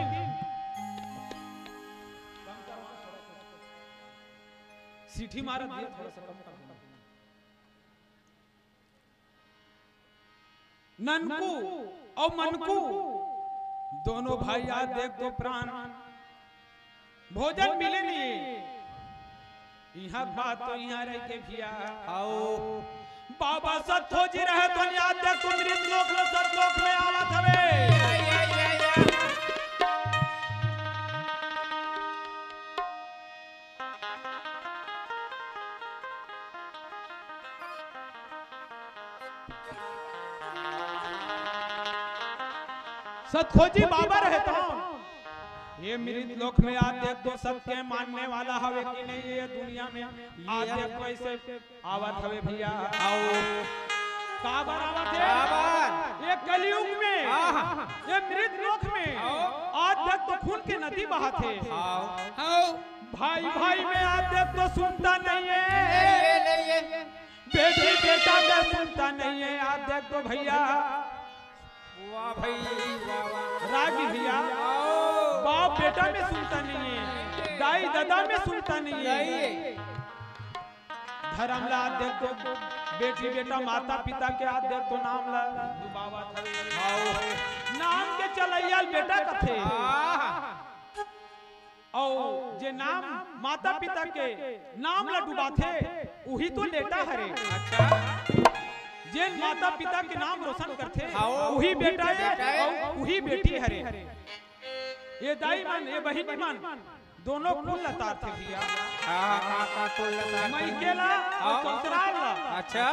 A: सीठी मारा दिया थोड़ा सा कम कर। ननकू और मनकू दोनों भाई आज देख दो प्राण भोजन मिले नहीं। यहाँ बात तो यहाँ रह के भिया आओ बाबा सतोजी रहे तो याद देख तुम लोक सतलोक में आवत हवे। सतखोजी बाबा रहता ये मृत लोक में आज देख दो सबके मानने वाला हवे कि नहीं। ये दुनिया में आज देख कैसे आवत हवे भैया आओ का बराबर है ये कलयुग में ये मृत लोक में आज देख तो खून की नदी बहाते भाई भाई में आज देख तो सुनता नहीं है। बेटी बेटा का सुनता नहीं है। आज देख तो भैया वाह भाई रागी भैया बाप बेटा में सुनता नहीं है, दाई दादा में सुनता नहीं है। धर्म ला देख तो बेटी बेटा माता पिता के हाथ देख तो नाम ला बाबा नाम के चलैया बेटा कथे और जे नाम माता पिता के नाम ला डुबा थे वही तो लेटा हरे। अच्छा जे माता पिता के नाम रोशन करते वही बेटा है और वही बेटी हरे। ये दाई मन ये बहिनी मन दोनों कुल लतार थे भैया। मैं केला और ससुराल ला। अच्छा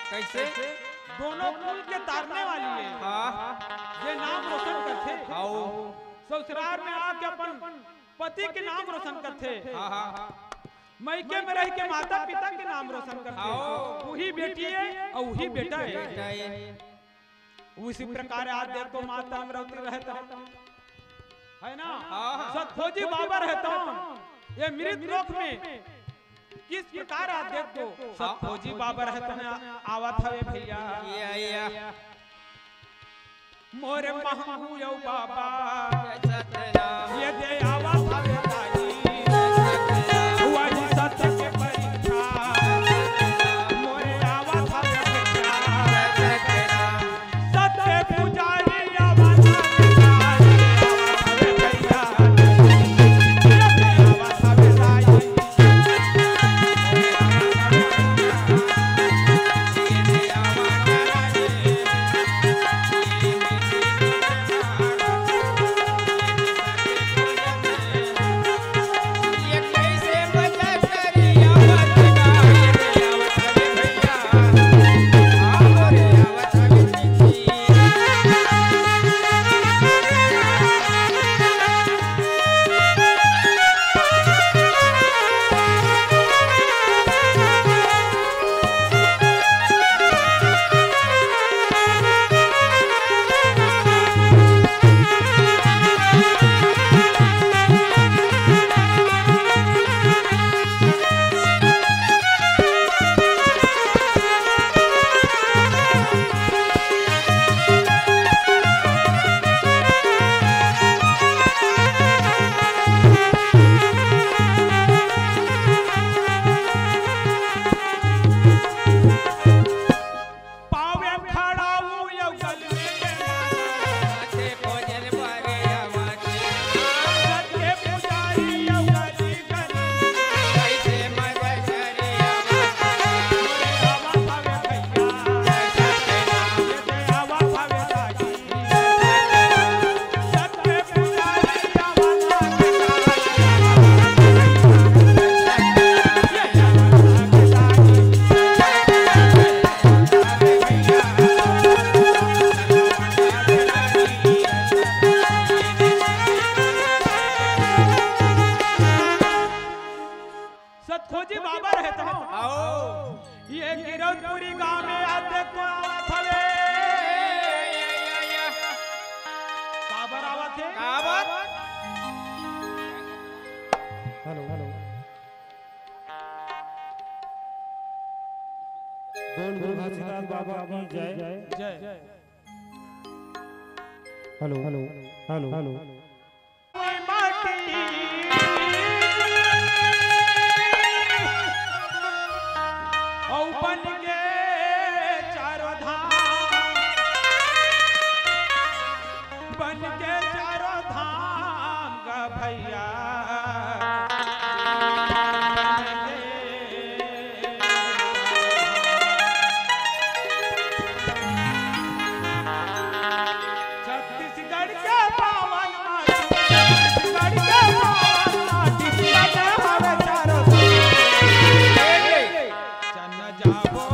A: कैसे दोनों कुल के तारने वाली है। ये नाम रोशन करते ससुराल में आके अपन पति के नाम रोशन करते। मैके में रह के माता पिता के नाम रोशन करते वही बेटी है और वही बेटा है। उसी प्रकार आज देख तो माता अमरवती रहता है ना सतखोजी बाबा रहता ये मृत लोक में किस प्रकार आज देख तो सतखोजी बाबा रहता आवत है भैया। मोरे महू यो बाबा ये दे आवत है
B: बाबा की जय।
A: जय।
B: हेलो हेलो हेलो हेलो
A: बन के चारों धाम, बन के चारों धाम का भैया छत्तीसगढ़ के पावन माटी, छत्तीसगढ़ के पावन माटी, हवे चारों धाम। चन जाबो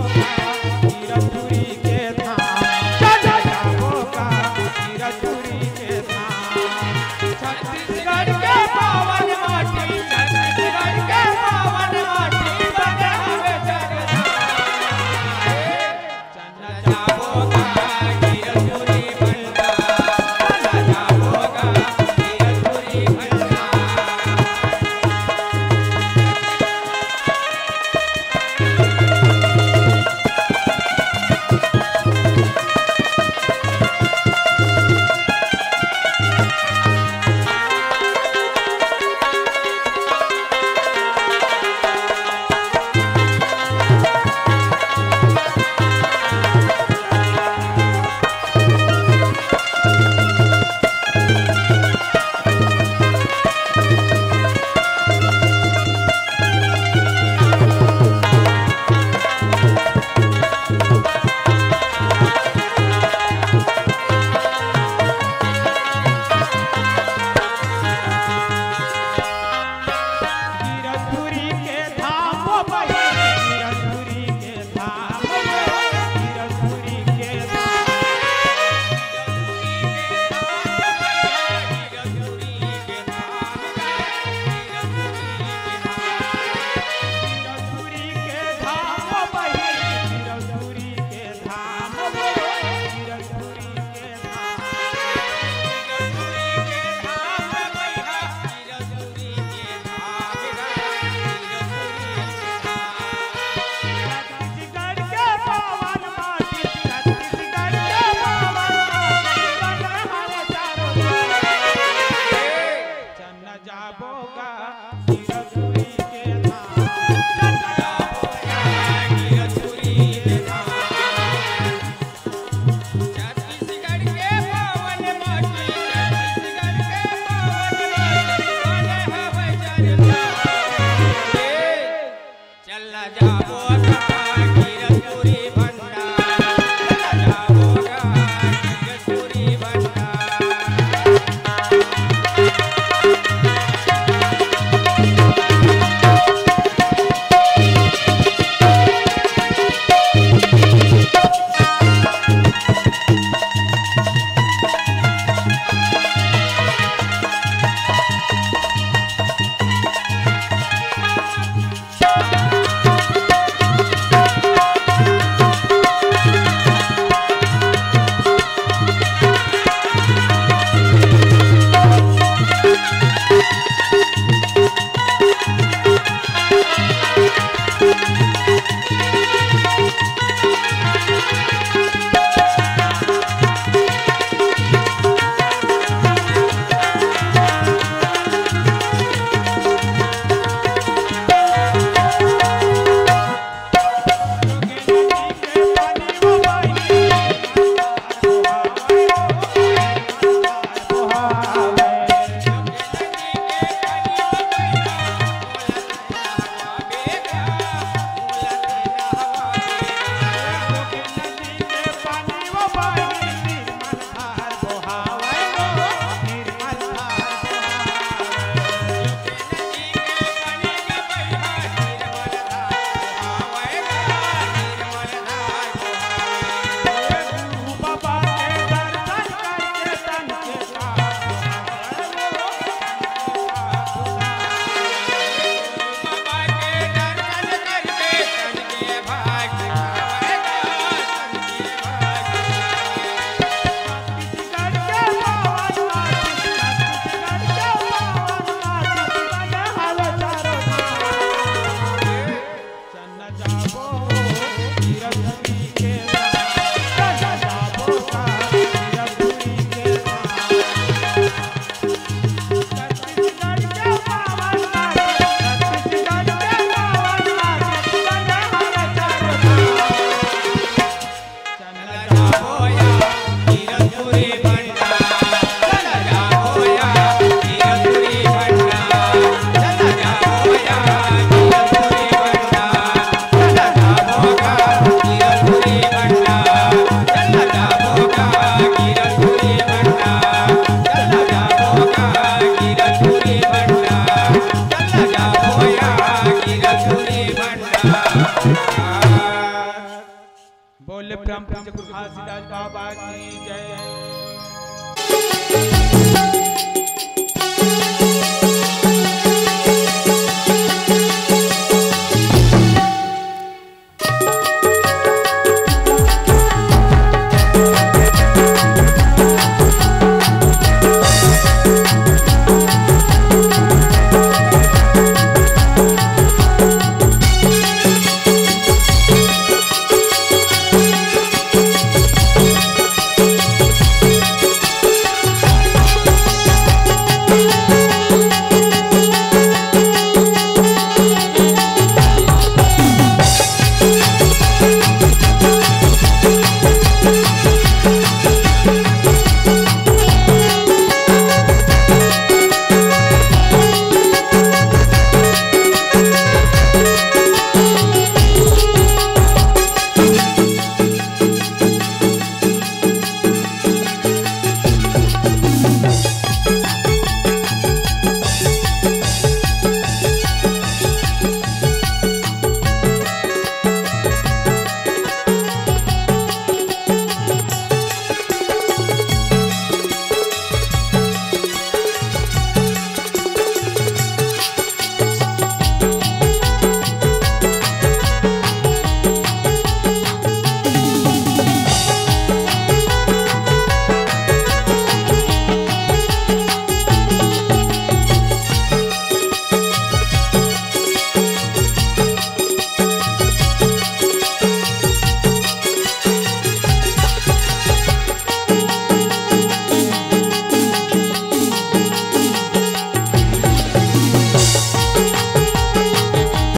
A: पूज्य गुरु घासीदास बाबा की जय।